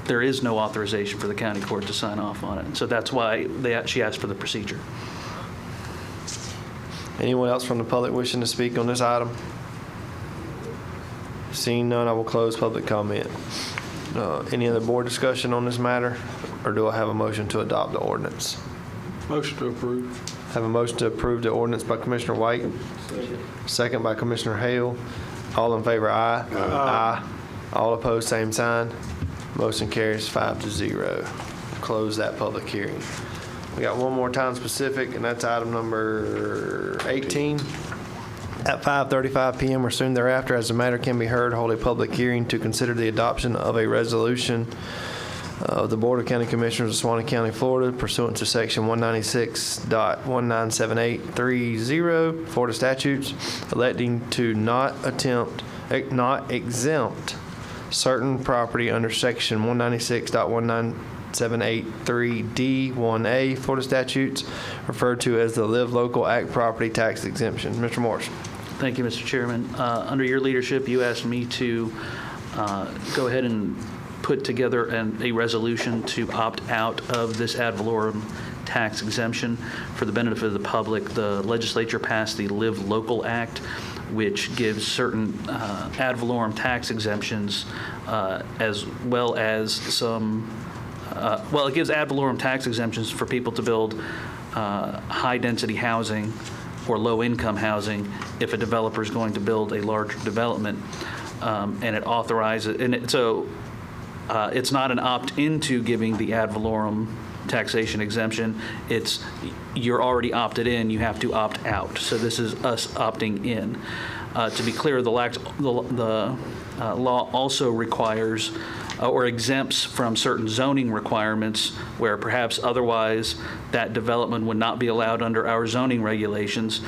there is no authorization for the county court to sign off on it. So that's why she asked for the procedure. Anyone else from the public wishing to speak on this item? Seeing none, I will close public comment. Any other board discussion on this matter, or do I have a motion to adopt the ordinance? Motion to approve. Have a motion to approve the ordinance by Commissioner White. Second by Commissioner Hale. All in favor, aye. Aye. All opposed, same sign. Motion carries 5-0. Close that public hearing. We got one more time specific, and that's item number 18. At 5:35 p.m. or soon thereafter, as the matter can be heard, hold a public hearing to consider the adoption of a resolution of the Board of County Commissioners of Suwannee County, Florida, pursuant to Section 196.197830 Florida statutes, electing to not exempt certain property under Section 196.19783D1A Florida statutes, referred to as the Live Local Act property tax exemption. Mr. Morrison. Thank you, Mr. Chairman. Under your leadership, you asked me to go ahead and put together a resolution to opt out of this ad valorem tax exemption. For the benefit of the public, the legislature passed the Live Local Act, which gives certain ad valorem tax exemptions as well as some, it gives ad valorem tax exemptions for people to build high-density housing or low-income housing if a developer is going to build a larger development. And it authorizes, it's not an opt-into giving the ad valorem taxation exemption. It's you're already opted in, you have to opt out. So this is us opting in. To be clear, the law also requires or exempts from certain zoning requirements where perhaps otherwise that development would not be allowed under our zoning regulations.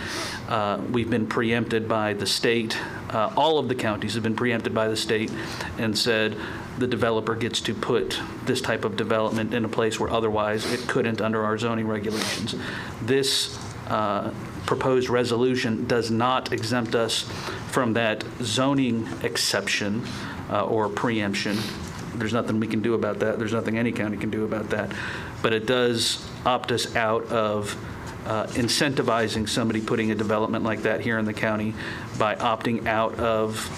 We've been preempted by the state. All of the counties have been preempted by the state and said the developer gets to put this type of development in a place where otherwise it couldn't under our zoning regulations. This proposed resolution does not exempt us from that zoning exception or preemption. There's nothing we can do about that. There's nothing any county can do about that. But it does opt us out of incentivizing somebody putting a development like that here in the county by opting out of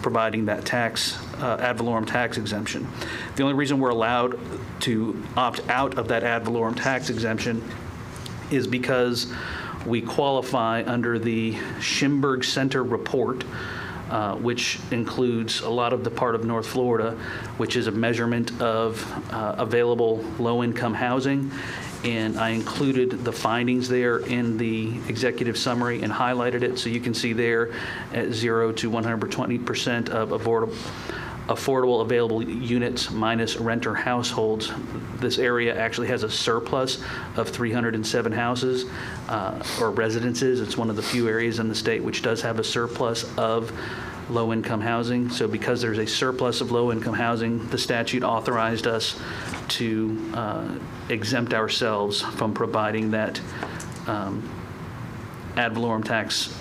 providing that tax, ad valorem tax exemption. The only reason we're allowed to opt out of that ad valorem tax exemption is because we qualify under the Schimberg Center report, which includes a lot of the part of North Florida, which is a measurement of available low-income housing. And I included the findings there in the executive summary and highlighted it, so you can see there at 0 to 120% of affordable available units minus renter households. This area actually has a surplus of 307 houses or residences. It's one of the few areas in the state which does have a surplus of low-income housing. So because there's a surplus of low-income housing, the statute authorized us to exempt ourselves from providing that ad valorem tax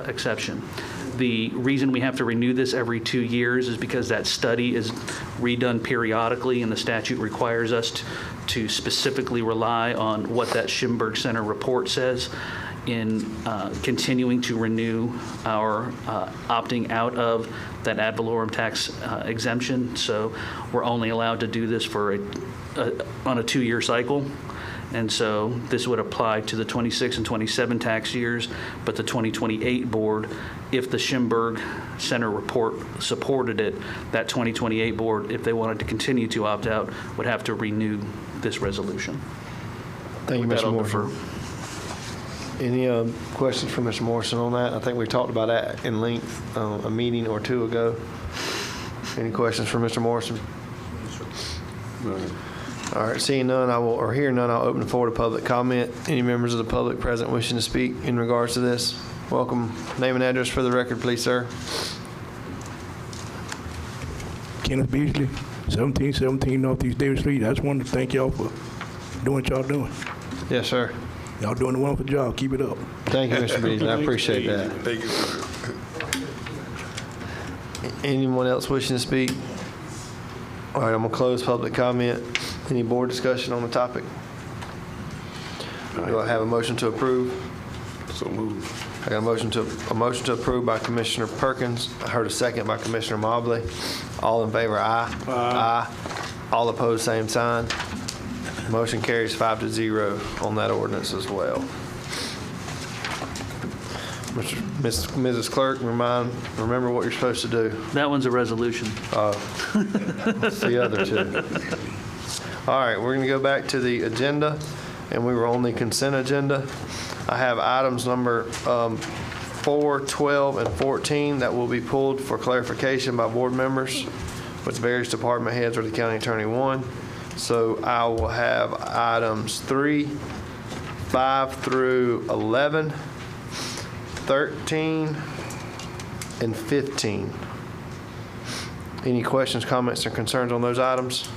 exception. The reason we have to renew this every 2 years is because that study is redone periodically, and the statute requires us to specifically rely on what that Schimberg Center report says in continuing to renew our opting out of that ad valorem tax exemption. So we're only allowed to do this for on a 2-year cycle. And so this would apply to the 26 and 27 tax years, but the 2028 board, if the Schimberg Center report supported it, that 2028 board, if they wanted to continue to opt out, would have to renew this resolution. Thank you, With that, Mr. I'll Morrison. defer. Any questions for Mr. Morrison on that? I think we talked about that in length a meeting or two ago. Any questions for Mr. Morrison? All right, seeing none, or hearing none, I'll open the floor to public comment. Any members of the public present wishing to speak in regards to this? Welcome. Name and address for the record, please, sir. Kenneth Beasley, 1717 Northeast Davis Street. I just wanted to thank y'all for doing what y'all doing. Yes, sir. Y'all doing a wonderful job. Keep it up. Thank you, Mr. Beasley. I appreciate that. Thank you, sir. Anyone else wishing to speak? All right, I'm going to close public comment. Any board discussion on the topic? Do I have a motion to approve? So moved. I got a motion to approve by Commissioner Perkins. I heard a second by Commissioner Mobley. All in favor, aye. Aye. All opposed, same sign. Motion carries 5-0 on that ordinance as well. Mrs. Clerk, remember what you're supposed to do. That one's a resolution. It's the other two. All right, we're going to go back to the agenda, and we were on the consent agenda. I have items number 4 4, 12, and 14 that will be pulled for clarification by board members with various department heads or the county attorney one. So I will have items 3, 5 through 11, 13, and 15. Any questions, comments, or concerns on those items?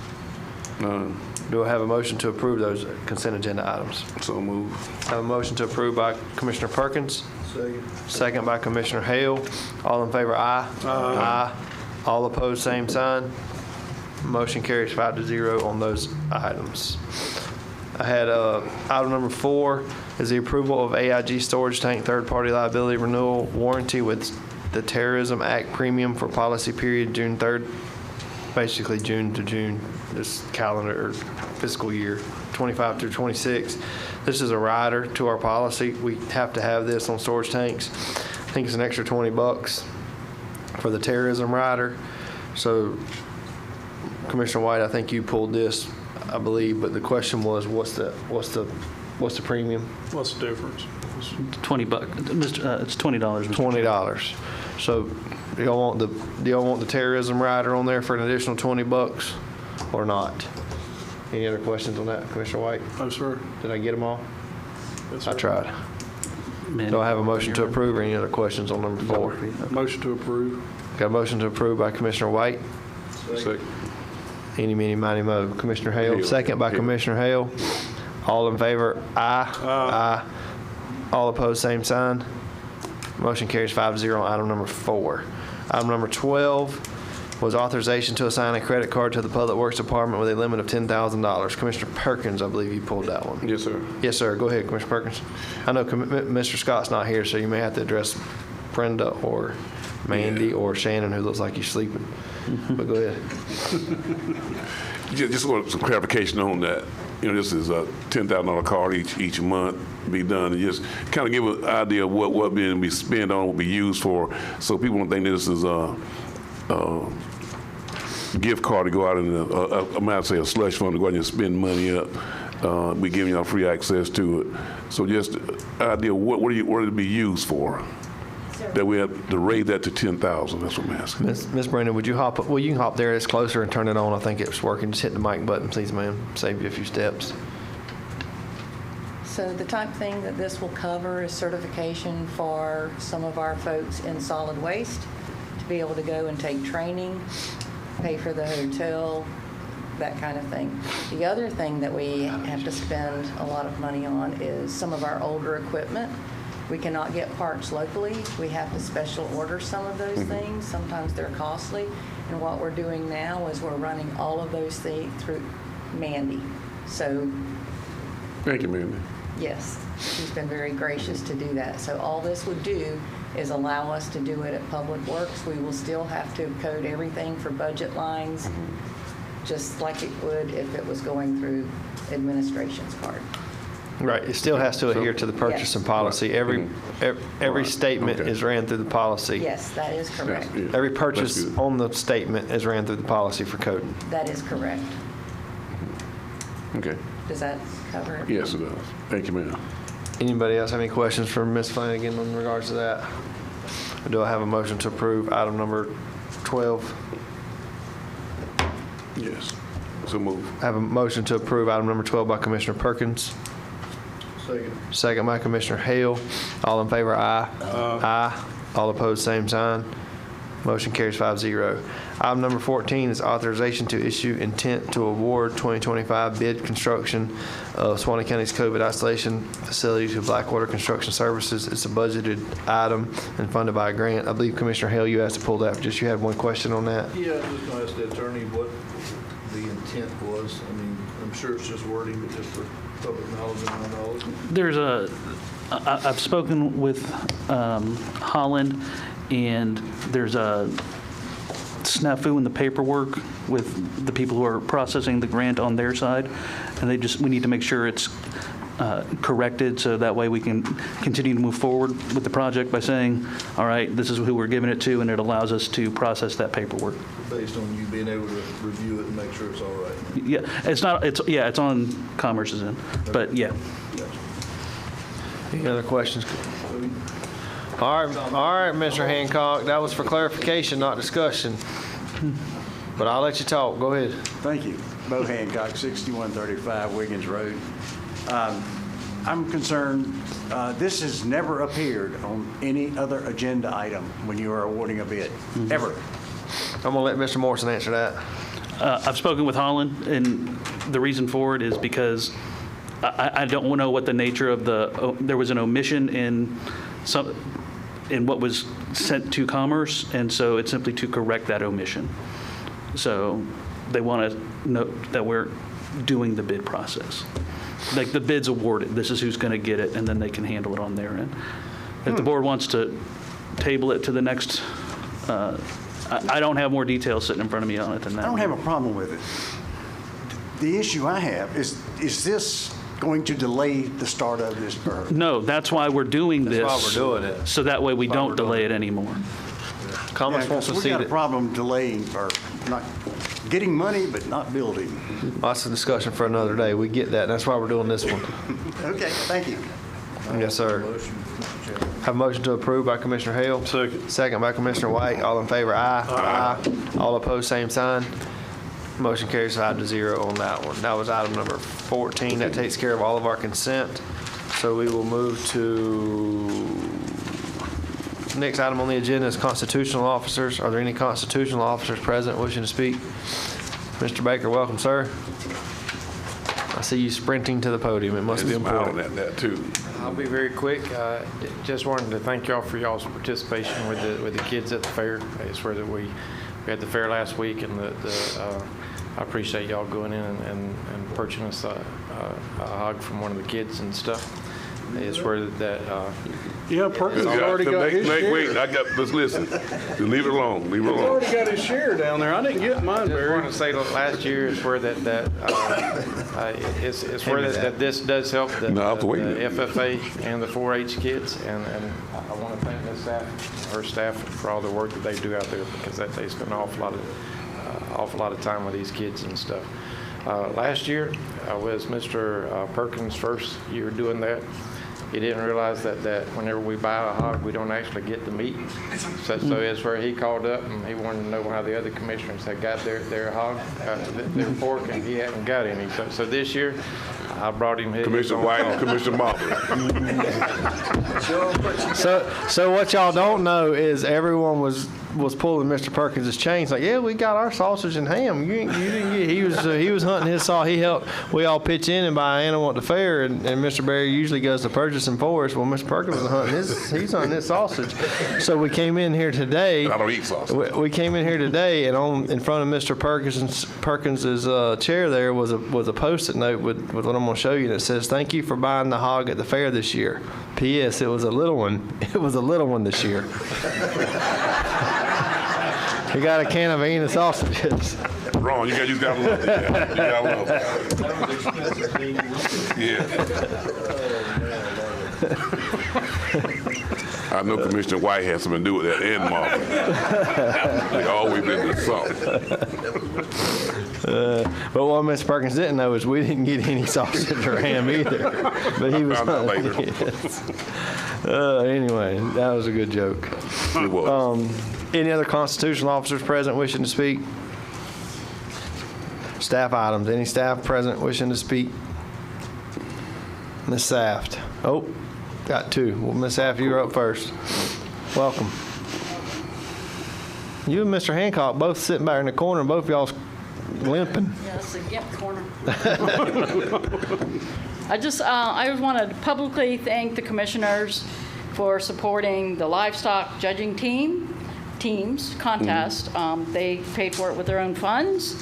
None. Do I have a motion to approve those consent agenda items? So move. I have a motion to approve by Commissioner Perkins, Second. second by Commissioner Hale. All in favor, aye. Aye. All opposed, same sign. Motion carries 5-0 on those items. I had item number 4 is the approval of AIG storage tank third-party liability renewal warranty with the Terrorism Act premium for policy period June 3rd, basically June to June, this calendar or fiscal year, 25 through 26. This is a rider to our policy. We have to have this on storage tanks. I think it's an extra $20 for the terrorism rider. So Commissioner White, I think you pulled this, I believe, but the question was, what's the premium? What's the difference? $20. It's $20. Mr. $20. So do y'all want the terrorism rider on there for an additional $20 or not? Any other questions on that, Commissioner White? Oh, sir. Did I get them all? Yes, I sir. tried. Man, Do I have a motion to approve or any other questions on number 4? Motion to approve. Got a motion to approve by Commissioner White. Second. Eeny, meeny, miny, mo. Commissioner Hale, Hale. second by Hale. Commissioner Hale. All in favor, aye. Aye. All opposed, same sign. Motion carries 5-0 on item number 4. Item number 12 was authorization to assign a credit card to the Public Works Department with a limit of $10,000. Commissioner Perkins, I believe you pulled that one. Yes, sir. Yes, sir. Go ahead, Commissioner Perkins. I know Mr. Scott's not here, so you may have to address Brenda or Mandy or Shannon, who looks like he's sleeping. But go ahead. Just want some clarification on that. You know, this is a $10,000 card each month be done, and just kind of give an idea of what being be spent on, will be used for, so people don't think this is a gift card to go out and I might say a slush fund to go out and spend money up. We giving y'all free access to it. So just idea what it be used for. That we have to raise that to 10,000. That's what I'm asking. Miss Brenda, would you hop? Well, you can hop there. It's closer and turn it on. I think it's working. Just hit the mic button, please, ma'am. Save you a few steps. So the type thing that this will cover is certification for some of our folks in solid waste to be able to go and take training, pay for the hotel, that kind of thing. The other thing that we have to spend a lot of money on is some of our older equipment. We cannot get parts locally. We have to special order some of those things. Sometimes they're costly. And what we're doing now is we're running all of those things through Mandy. So Thank you, Mandy. yes, she's been very gracious to do that. So all this would do is allow us to do it at Public Works. We will still have to code everything for budget lines, just like it would if it was going through administration's card. Right. It still has to adhere to the purchasing policy. Every statement Okay. is ran through the policy. Yes, that is correct. Yeah. Every That's purchase good. on the statement is ran through the policy for coding. That is correct. Okay. Does that cover it? Yes, it does. Thank you, ma'am. Anybody else have any questions for Ms. Flanagan in regards to that? Or do I have a motion to approve item number 12? Yes. So move. I have a motion to approve item number 12 by Commissioner Perkins. Second. Second by Commissioner Hale. All in favor, aye. Aye. All opposed, same sign. Motion carries 5-0. Item number 14 is authorization to issue intent to award 2025 bid construction of Suwannee County's COVID isolation facility to Blackwater Construction Services. It's a budgeted item and funded by a grant. I believe Commissioner Hale, you asked to pull that. Just you had one question on that. Yeah, I was just going to ask the attorney what the intent was. I mean, I'm sure it's just wording, but just for public knowledge and my knowledge. There's I've spoken with Holland, and there's a snafu in the paperwork with the people who are processing the grant on their side, and we need to make sure it's corrected, so that way we can continue to move forward with the project by saying, all right, this is who we're giving it to, and it allows us to process that paperwork. Based on you being able to review it and make sure it's all right. Yeah, it's on Commerce's end, but yeah. Gotcha. Any other questions? All right, Mr. Hancock, that was for clarification, not discussion. But I'll let you talk. Go ahead. Thank you. Bo Hancock, 6135 Wiggins Road. I'm concerned, this has never appeared on any other agenda item when you are awarding a bid, ever. I'm going to let Mr. Morrison answer that. I've spoken with Holland, and the reason for it is because I don't know what the nature of there was an omission in what was sent to Commerce, and so it's simply to correct that omission. So they want to note that we're doing the bid process. Like the bid's awarded, this is who's going to get it, and then they can handle it on their end. If the board wants to table it to the next, I don't have more details sitting in front of me on it than that. I don't have a problem with it. The issue I have is this going to delay the start of this burn? No, that's why we're doing this. That's why we're doing it. So that way we don't delay it anymore. Commerce wants to we see got a it. problem delaying or not getting money but not building. That's a discussion for another day. We get that. That's why we're doing this one. Okay, thank you. Yes, sir. Have a motion to approve by Commissioner Hale. Second. Second by Commissioner White. All in favor, aye. Aye. All opposed, same sign. Motion carries 5-0 on that one. That was item number 14. That takes care of all of our consent. So we will move to, next item on the agenda is constitutional officers. Are there any constitutional officers present wishing to speak? Mr. Baker, welcome, sir. I see you sprinting to the podium. It must be important. Smiling at that too. I'll be very quick. Just wanted to thank y'all for y'all's participation with the kids at the fair. It's where we had the fair last week, and I appreciate y'all going in and purchasing us a hog from one of the kids and stuff. It's where that. Yeah, Perkins has already got his share. Wait, let's listen. Leave it alone. Leave it He's alone. already got his share down there. I didn't get mine, I just Barry. want to say that last year is where it's where that this does help the FFA and the 4-H kids, and I want to thank her staff for all the work that they do out there, because they spend an awful lot of time with these kids and stuff. Last year was Mr. Perkins' first year doing that. He didn't realize that whenever we buy a hog, we don't actually get the meat. So it's where he called up and he wanted to know how the other commissioners had got their hog, their pork, and he hadn't got any. So this year, I brought him his. Commissioner White and Commissioner Mobley. So what y'all don't know is everyone was pulling Mr. Perkins' chains like, yeah, we got our sausage and ham. You didn't get. He was hunting his saw. He helped. We all pitch in and buy an animal at the fair, and Mr. Berry usually goes to purchasing for us. Well, Mr. Perkins was hunting he's hunting his sausage. So we came in here today. I don't eat sausage. We came in here today, and in front of Mr. Perkins's chair there was a Post-it note with what I'm going to show you, and it says, "Thank you for buying the hog at the fair this year. P.S. It was a little one. It was a little one this year." We got a can of Vienna sausages. Wrong. You got to love it. You got to love it. Yeah. I know Commissioner White had something to do with that and Marvin. They always been the something. But what Mr. Perkins didn't know is we didn't get any sausage or ham either. But he was found out later. Yes. Anyway, that was a good joke. It was. Any other constitutional officers present wishing to speak? Staff items. Any staff present wishing to speak? Ms. Saft. Oh, got two. Well, Ms. Saft, you're up first. Welcome. You and Mr. Hancock both sitting back in the corner, and both of y'all limping. Yeah, that's the gimp corner. I just want to publicly thank the commissioners for supporting the livestock judging teams contest. They paid for it with their own funds,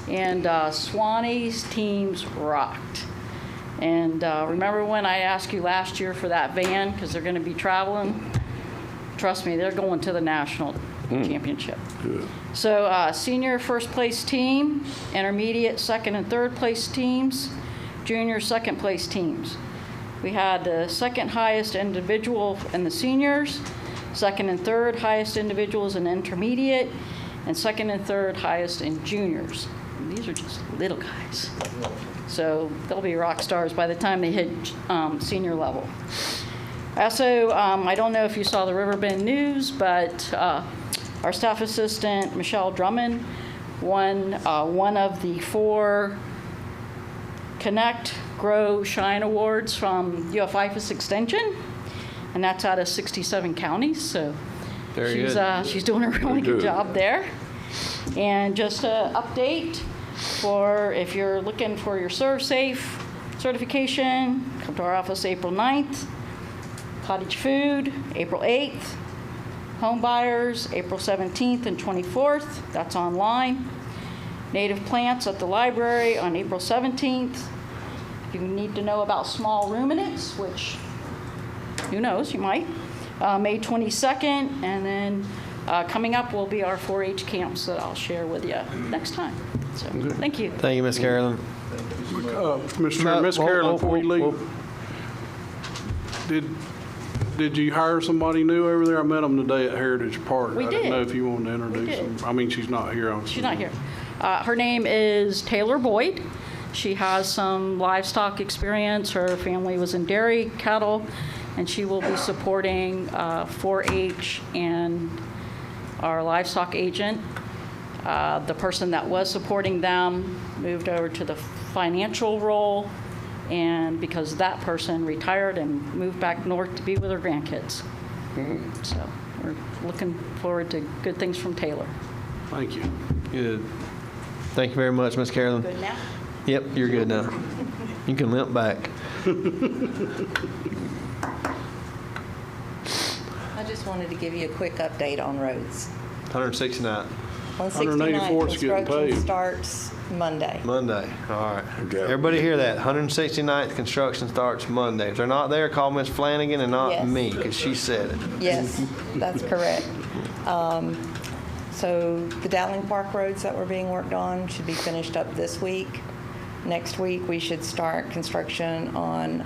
and Suwannee's teams rocked. And remember when I asked you last year for that van, because they're going to be traveling? Trust me, they're going to the national championship. Good. So senior first place team, intermediate second and third place teams, junior second place teams. We had the second highest individual in the seniors, second and third highest individuals in intermediate, and second and third highest in juniors. And these are just little guys. So they'll be rock stars by the time they hit senior level. Also, I don't know if you saw the Riverbend News, but our staff assistant, Michelle Drummond, won one of the 4 Connect, Grow, Shine Awards from UF-IFAS Extension, and that's out of 67 counties, so she's doing a really good job there. And just an update for if you're looking for your ServSafe certification, come to our office April 9th. Cottage food, April 8th. Home buyers, April 17th and 24th. That's online. Native plants at the library on April 17th. If you need to know about small ruminants, which who knows, you might, May 22nd. And then coming up will be our 4-H camps that I'll share with you next time. So thank you. Thank you, Ms. Carolyn. Mr. Chairman, Ms. Carolyn, before you leave, did you hire somebody new over there? I met them today at Heritage Park. We I did. didn't know if you wanted to introduce them. I mean, she's not here. She's not here. Her name is Taylor Boyd. She has some livestock experience. Her family was in dairy cattle, and she will be supporting 4-H and our livestock agent. The person that was supporting them moved over to the financial role, and because that person retired and moved back north to be with her grandkids. So we're looking forward to good things from Taylor. Thank you. Good. Thank you very much, Ms. Carolyn. Good now? Yep, you're good now. You can limp back. I just wanted to give you a quick update on roads. 169th. 169 184's getting construction paved. starts Monday. Monday. All right. Everybody hear that? 169th construction starts Monday. If they're not there, call Ms. Flanagan and not Yes. me, because she said it. Yes, that's correct. So the Dowling Park roads that were being worked on should be finished up this week. Next week, we should start construction on,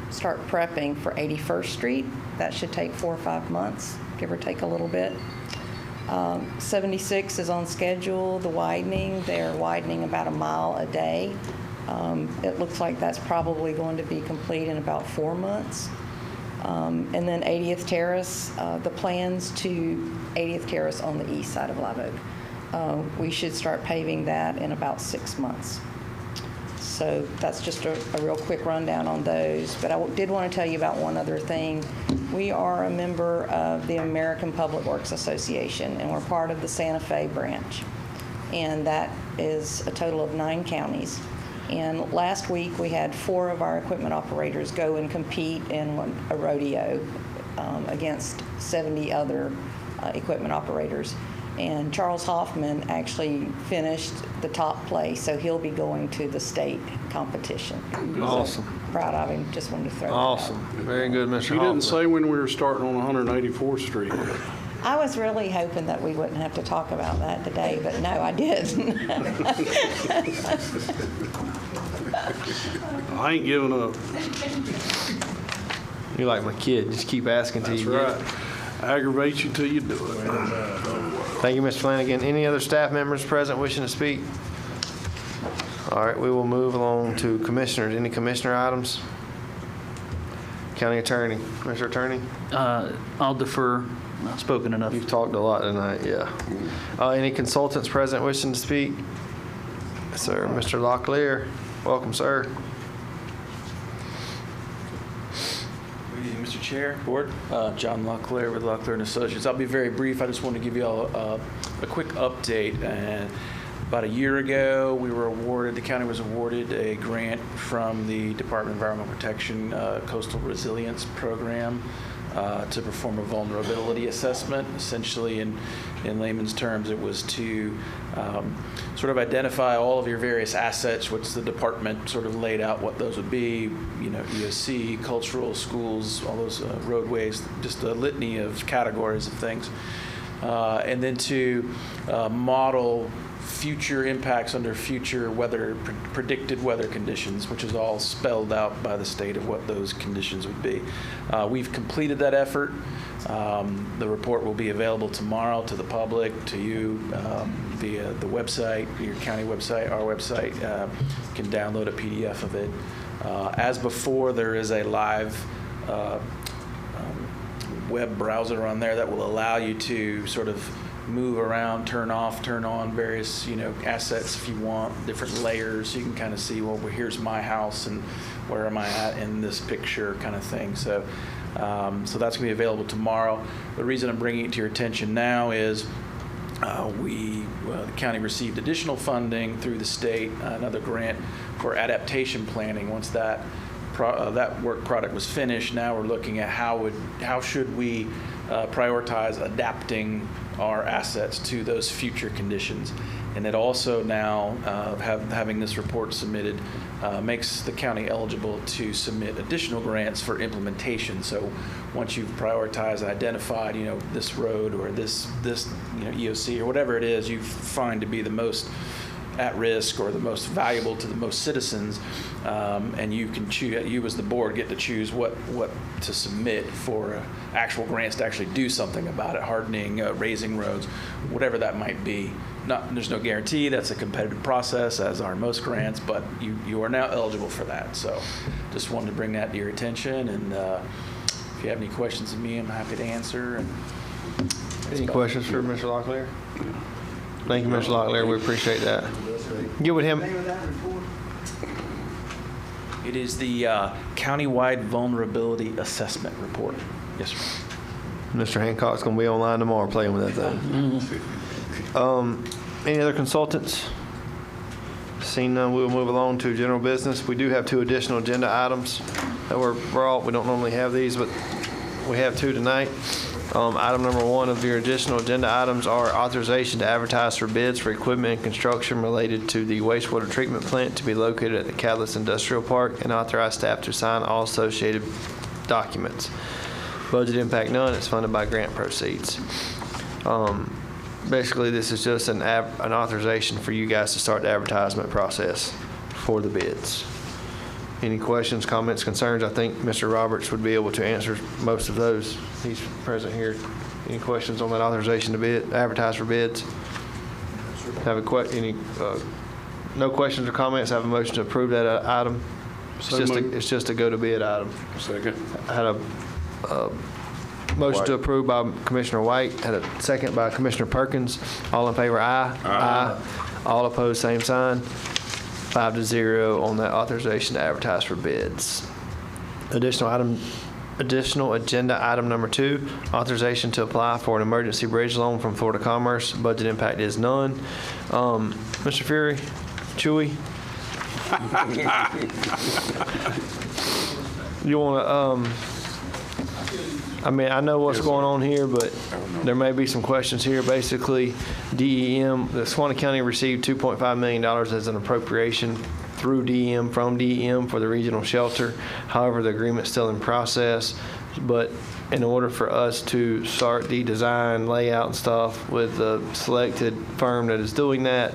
start prepping for 81st Street. That should take 4 or 5 months, give or take a little bit. 76 is on schedule, the widening. They're widening about a mile a day. It looks like that's probably going to be complete in about 4 months. And then 80th Terrace, the plans to 80th Terrace on the east side of Live Oak. We should start paving that in about 6 months. So that's just a real quick rundown on those. But I did want to tell you about one other thing. We are a member of the American Public Works Association, and we're part of the Santa Fe branch. And that is a total of 9 counties. And last week, we had 4 of our equipment operators go and compete in a rodeo against 70 other equipment operators. And Charles Hoffman actually finished the top place, so he'll be going to the state competition. Awesome. So proud of him. Just wanted to throw Awesome. that out. Very good, Mr. You Hoffman. didn't say when we were starting on 184th Street. I was really hoping that we wouldn't have to talk about that today, but no, I did. I ain't giving up. You're like my kid. Just keep asking till That's you get right. it. Aggravate you till you do it. Thank you, Ms. Flanagan. Any other staff members present wishing to speak? All right, we will move along to commissioners. Any commissioner items? County Attorney. Mr. Attorney? I'll defer. Not spoken enough. You've talked a lot tonight, yeah. Any consultants present wishing to speak? Yes, sir. Mr. Locklear. Welcome, sir. Good evening, Mr. Chair, Board. John Locklear with Locklear & Associates. I'll be very brief. I just want to give you all a quick update. And about a year ago, the county was awarded a grant from the Department of Environmental Protection Coastal Resilience Program to perform a vulnerability assessment. Essentially, in layman's terms, it was to sort of identify all of your various assets, which the department sort of laid out what those would be, ESC, cultural, schools, all those roadways, just a litany of categories of things. And then to model future impacts under future predicted weather conditions, which is all spelled out by the state of what those conditions would be. We've completed that effort. The report will be available tomorrow to the public, to you, via the website, your county website, our website. You can download a PDF of it. As before, there is a live web browser on there that will allow you to sort of move around, turn off, turn on various, assets if you want, different layers. You can kind of see, well, here's my house and where am I at in this picture kind of thing. So that's going to be available tomorrow. The reason I'm bringing it to your attention now is the county received additional funding through the state, another grant for adaptation planning. Once that work product was finished, now we're looking at how should we prioritize adapting our assets to those future conditions. And it also now, having this report submitted, makes the county eligible to submit additional grants for implementation. So once you've prioritized and identified, this road or this EOC or whatever it is you find to be the most at risk or the most valuable to the most citizens, and you can choose, you as the board get to choose what to submit for actual grants to actually do something about it, hardening, raising roads, whatever that might be. There's no guarantee. That's a competitive process, as are most grants, but you are now eligible for that. So just wanted to bring that to your attention, and if you have any questions of me, I'm happy to answer. And any questions for Mr. Locklear? Thank you, Mr. Locklear. We appreciate that. Get with him. It is the Countywide Vulnerability Assessment Report. Yes, sir. Mr. Hancock's going to be online tomorrow playing with that thing. Any other consultants? Seeing none, we will move along to general business. We do have 2 additional agenda items that were brought. We don't normally have these, but we have 2 tonight. Item number 1 of your additional agenda items are authorization to advertise for bids for equipment and construction related to the wastewater treatment plant to be located at the Catalyst Industrial Park, and authorize staff to sign all associated documents. Budget impact none. It's funded by grant proceeds. Basically, this is just an authorization for you guys to start the advertisement process for the bids. Any questions, comments, concerns? I think Mr. Roberts would be able to answer most of those. He's present here. Any questions on that authorization to advertise for bids? Have no questions or comments? Have a motion to approve that item? It's just a go to bid item. Second. I had a motion to approve by Commissioner White. Had a second by Commissioner Perkins. All in favor, aye. Aye. All opposed, same sign. 5-0 on that authorization to advertise for bids. Additional agenda item number 2, authorization to apply for an emergency bridge loan from Florida Commerce. Budget impact is none. Mr. Fury, Chewy, you want to? I know what's going on here, but there may be some questions here. Basically, DEM, the Suwannee County received $2.5 million as an appropriation through DEM, from DEM for the regional shelter. However, the agreement's still in process, but in order for us to start the design, layout, and stuff with the selected firm that is doing that,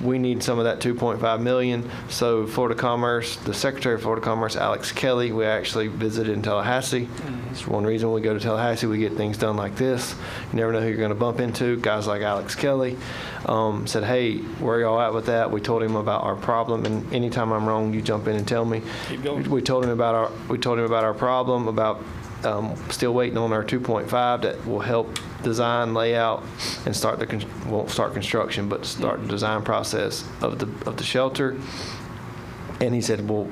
we need some of that $2.5 million. So Florida Commerce, the Secretary of Florida Commerce, Alex Kelly, we actually visited in Tallahassee. It's one reason we go to Tallahassee, we get things done like this. You never know who you're going to bump into. Guys like Alex Kelly said, hey, where y'all at with that? We told him about our problem, and anytime I'm wrong, you jump in and tell me. Keep going. We told him about our problem, about still waiting on our 2.5 that will help design, layout, and won't start construction, but start the design process of the shelter. And he said, well,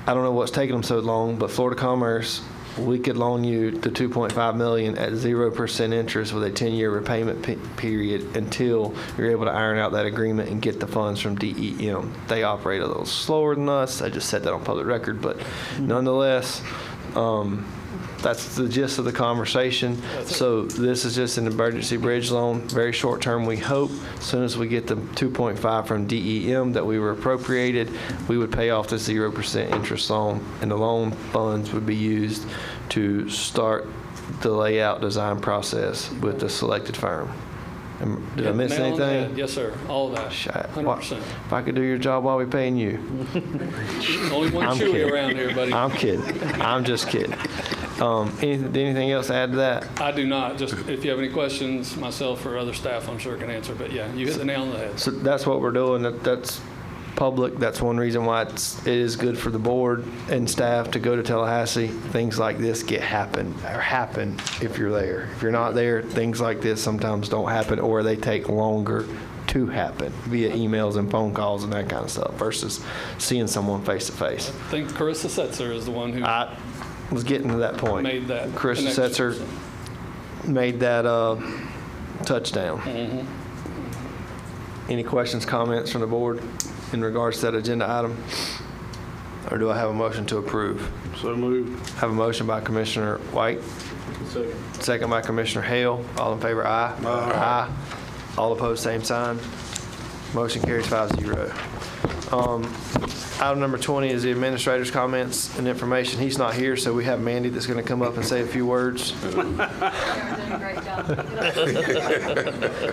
I don't know what's taking them so long, but Florida Commerce, we could loan you the $2.5 million at 0% interest with a 10-year repayment period until you're able to iron out that agreement and get the funds from DEM. They operate a little slower than us. I just said that on public record, but nonetheless, that's the gist of the conversation. So this is just an emergency bridge loan, very short term, we hope. As soon as we get the 2.5 from DEM that we were appropriated, we would pay off the 0% interest loan, and the loan funds would be used to start the layout design process with the selected firm. Did I miss anything? Yes, sir. All of that. 100%. If I could do your job, why are we paying you? Only one Chewy around here, buddy. I'm kidding. I'm just kidding. Anything else to add to that? I do not. Just if you have any questions, myself or other staff, I'm sure can answer. But yeah, you hit the nail on the head. So that's what we're doing. That's public. That's one reason why it is good for the board and staff to go to Tallahassee. Things like this happen if you're there. If you're not there, things like this sometimes don't happen, or they take longer to happen via emails and phone calls and that kind of stuff versus seeing someone face to face. I think Carissa Setzer is the one who I was getting to that point. made that. Carissa connection. Setzer made that touchdown. Mhm. Any questions, comments from the board in regards to that agenda item? Or do I have a motion to approve? So moved. Have a motion by Commissioner White. Second. Second by Commissioner Hale. All in favor, aye. Aye. All opposed, same sign. Motion carries 5-0. Item number 20 is the administrator's comments and information. He's not here, so we have Mandy that's going to come up and say a few words.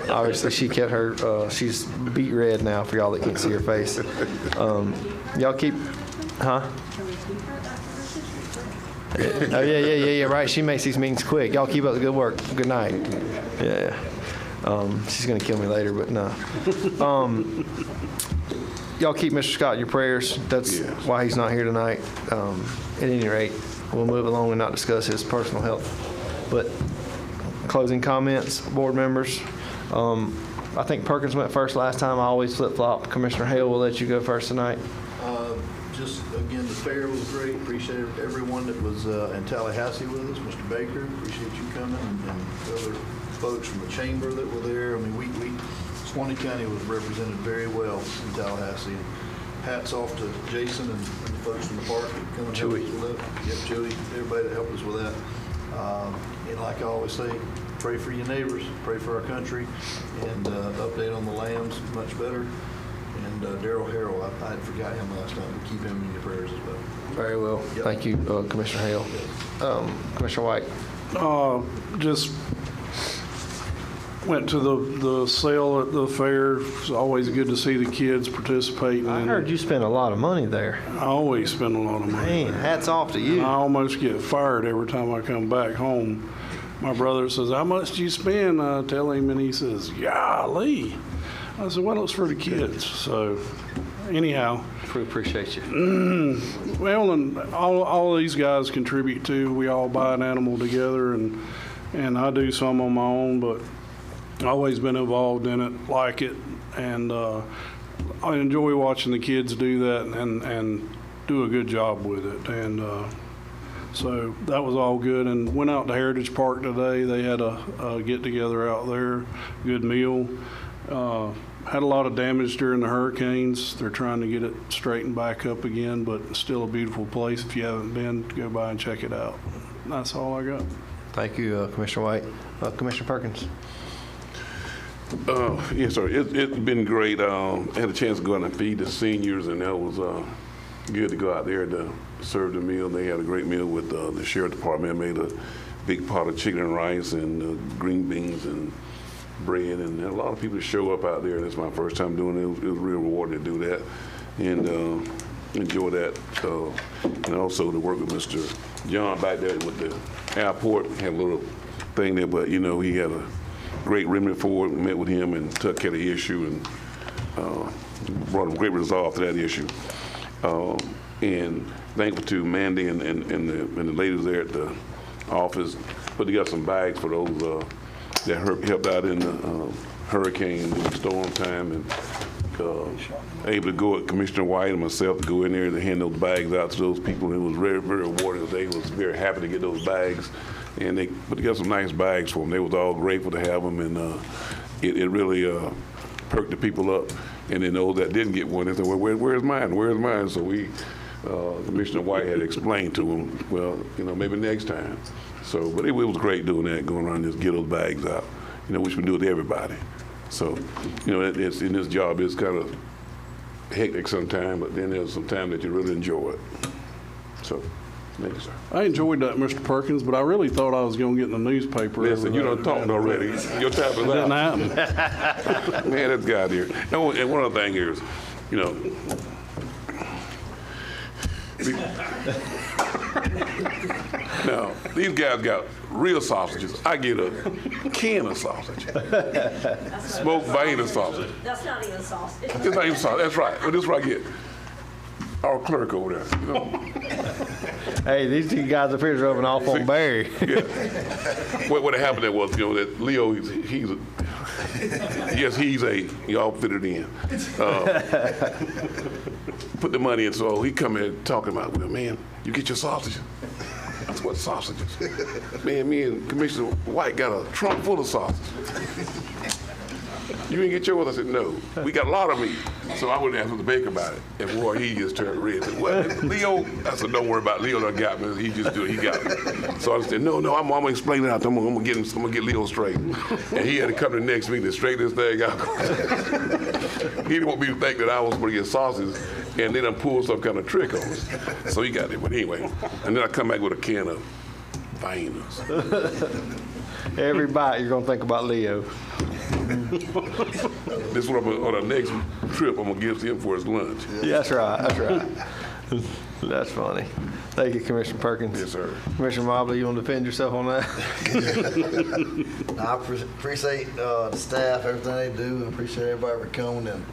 Obviously, she kept her, she's beet red now for y'all that can't see her face. Y'all keep, huh? Oh, yeah, right. She makes these meetings quick. Y'all keep up the good work. Good night. Yeah. She's going to kill me later, but no. Y'all keep Mr. Scott in your prayers. That's why he's not here tonight. At any rate, we'll move along and not discuss his personal health. But closing comments, board members. I think Perkins went first last time. I always flip-flop. Commissioner Hale, we'll let you go first tonight. Just, again, the fair was great. Appreciate everyone that was in Tallahassee with us. Mr. Baker, appreciate you coming, and other folks from the chamber that were there. I mean, Suwannee County was represented very well in Tallahassee. And hats off to Jason and the folks from the park that come and help us with that. Yep, Jody, everybody that helped us with that. And like I always say, pray for your neighbors, pray for our country, and update on the lambs much better. And Daryl Harrell, I had forgot him last time, but keep him in your prayers as well. Very well. Yep. Thank you, Commissioner Hale. Commissioner White. Just went to the sale at the fair. It's always good to see the kids participating. I heard you spend a lot of money there. I always spend a lot of money. Man, hats off to you. I almost get fired every time I come back home. My brother says, "How much do you spend?" I tell him, and he says, "Golly." I said, "Well, it's for the kids." So, anyhow. We appreciate you. Well, and all these guys contribute too. We all buy an animal together, and I do some on my own, but I've always been involved in it, like it, and I enjoy watching the kids do that and do a good job with it. And so that was all good. And went out to Heritage Park today. They had a get-together out there, good meal. Had a lot of damage during the hurricanes. They're trying to get it straightened back up again, but it's still a beautiful place. If you haven't been, go by and check it out. That's all I got. Thank you, Commissioner White. Commissioner Perkins. Yes, sir. It's been great. I had a chance to go out and feed the seniors, and that was good to go out there to serve the meal. They had a great meal with the sheriff department. Made a big pot of chicken and rice and green beans and bread, and a lot of people show up out there. That's my first time doing it. It was real rewarding to do that, and enjoy that. And also to work with Mr. John back there with the airport. Had a little thing there, but he had a great remedy for it. We met with him and took care of the issue and brought a great resolve to that issue. And thankful to Mandy and the ladies there at the office. Put together some bags for those that helped out in the hurricane and storm time, and able to go with Commissioner White and myself to go in there to hand those bags out to those people. It was very, very rewarding. They was very happy to get those bags, and they put together some nice bags for them. They was all grateful to have them, and it really perked the people up. And then those that didn't get one, they said, "Well, where's mine? Where's mine?" So Commissioner White had explained to them, well, maybe next time. So, but it was great doing that, going around and just get those bags out, which we do with everybody. So, it's in this job, it's kind of hectic sometimes, but then there's some time that you really enjoy it. So, thank you, sir. I enjoyed that, Mr. Perkins, but I really thought I was going to get in the newspaper. Listen, you done talked already. Your time is it out. didn't happen. Man, this guy here. And one other thing here is, Now, these guys got real sausages. I get a can of sausage. Smoked Vienna sausage. That's not even sausage. It's not even sausage. That's right. But this is what I get. Our clerk over there, you know. Hey, these two guys up here are rubbing off on Barry. Yeah. What happened there was, you know, that Leo, he's y'all fit it in. Put the money in, so he come in talking about, well, man, you get your sausage. That's what sausages. Man, me and Commissioner White got a trunk full of sausage. You didn't get yours? I said, no. We got a lot of meat. So I went and asked Mr. Baker about it. And boy, he just turned red. I said, what? Leo? I said, don't worry about it. Leo done got me. He just do it. He got me. So I said, no, I'm going to explain it out. I'm going to get Leo straight. And he had to come to the next meeting to straighten this thing out. He didn't want me to think that I was going to get sausages and they done pulled some kind of trick on us. So he got it. But anyway, and then I come back with a can of Viennas. Every bite, you're going to think about Leo. This is what on the next trip I'm going to give to him for his lunch. Yeah, that's right. That's right. That's funny. Thank you, Commissioner Perkins. Yes, sir. Commissioner Mobley, you want to defend yourself on that? I appreciate the staff, everything they do, and appreciate everybody for coming. And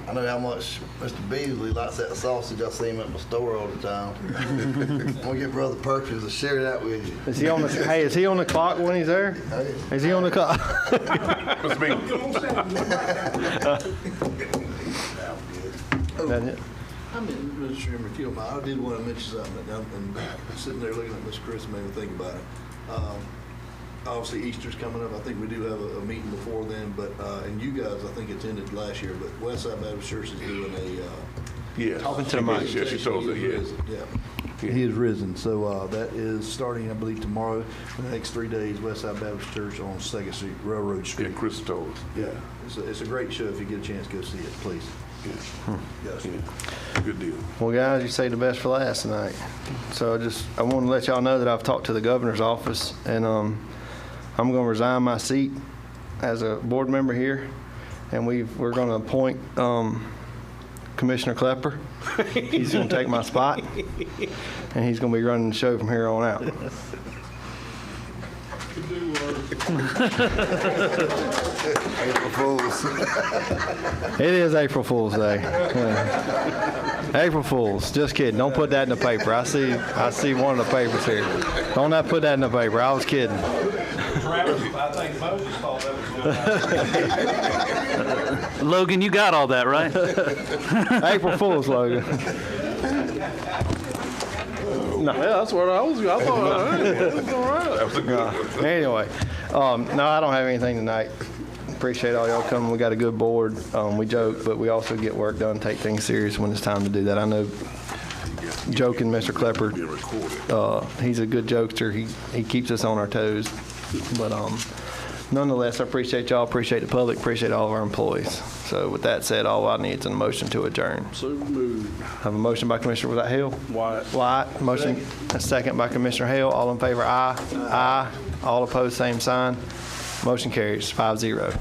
I know how much Mr. Beasley likes that sausage. I see him at my store all the time. I'm gonna get Brother Perkins to share that with you. Is he on the? Hey, is he on the clock when he's there? Is he on the clock? Must be. That's it. Mr. Chairman, if you don't mind, I did want to mention something, and sitting there looking at Miss Chris made me think about it. Obviously, Easter's coming up. I think we do have a meeting before then, but, and you guys, I think, attended last year, but Westside Baptist Church is doing a, yeah. Talking to the mic. Yeah, she told us, yeah. Yeah. He is risen. So that is starting, I believe, tomorrow. For the next 3 days, Westside Baptist Church on 2nd Street, Railroad Street. Yeah, Chris told us. Yeah. It's a great show. If you get a chance, go see it, please. Yeah. Yes. Yeah. Good deal. Well, guys, you say the best for last tonight. So I want to let y'all know that I've talked to the governor's office, and I'm going to resign my seat as a board member here, and we're going to appoint Commissioner Klepper. He's going to take my spot, and he's going to be running the show from here on out. April Fools. It is April Fool's Day. April Fools. Just kidding. Don't put that in the paper. I see one of the papers here. Don't have to put that in the paper. I was kidding. I think Moses thought that was going to Logan, you got all that, right? April Fool's, Logan. No. Yeah, that's what I was. I thought it was all right. That was a good one. Anyway, no, I don't have anything tonight. Appreciate all y'all coming. We got a good board. We joke, but we also get work done, take things serious when it's time to do that. I know, joking, Mr. Klepper, he's a good jokester. He keeps us on our toes. But nonetheless, I appreciate y'all, appreciate the public, appreciate all of our employees. So with that said, all I need is a motion to adjourn. So moved. Have a motion by Commissioner, was that Hill? White. Motion, a second by Commissioner Hale. All in favor, aye. Aye. All opposed, same sign. Motion carries 5-0.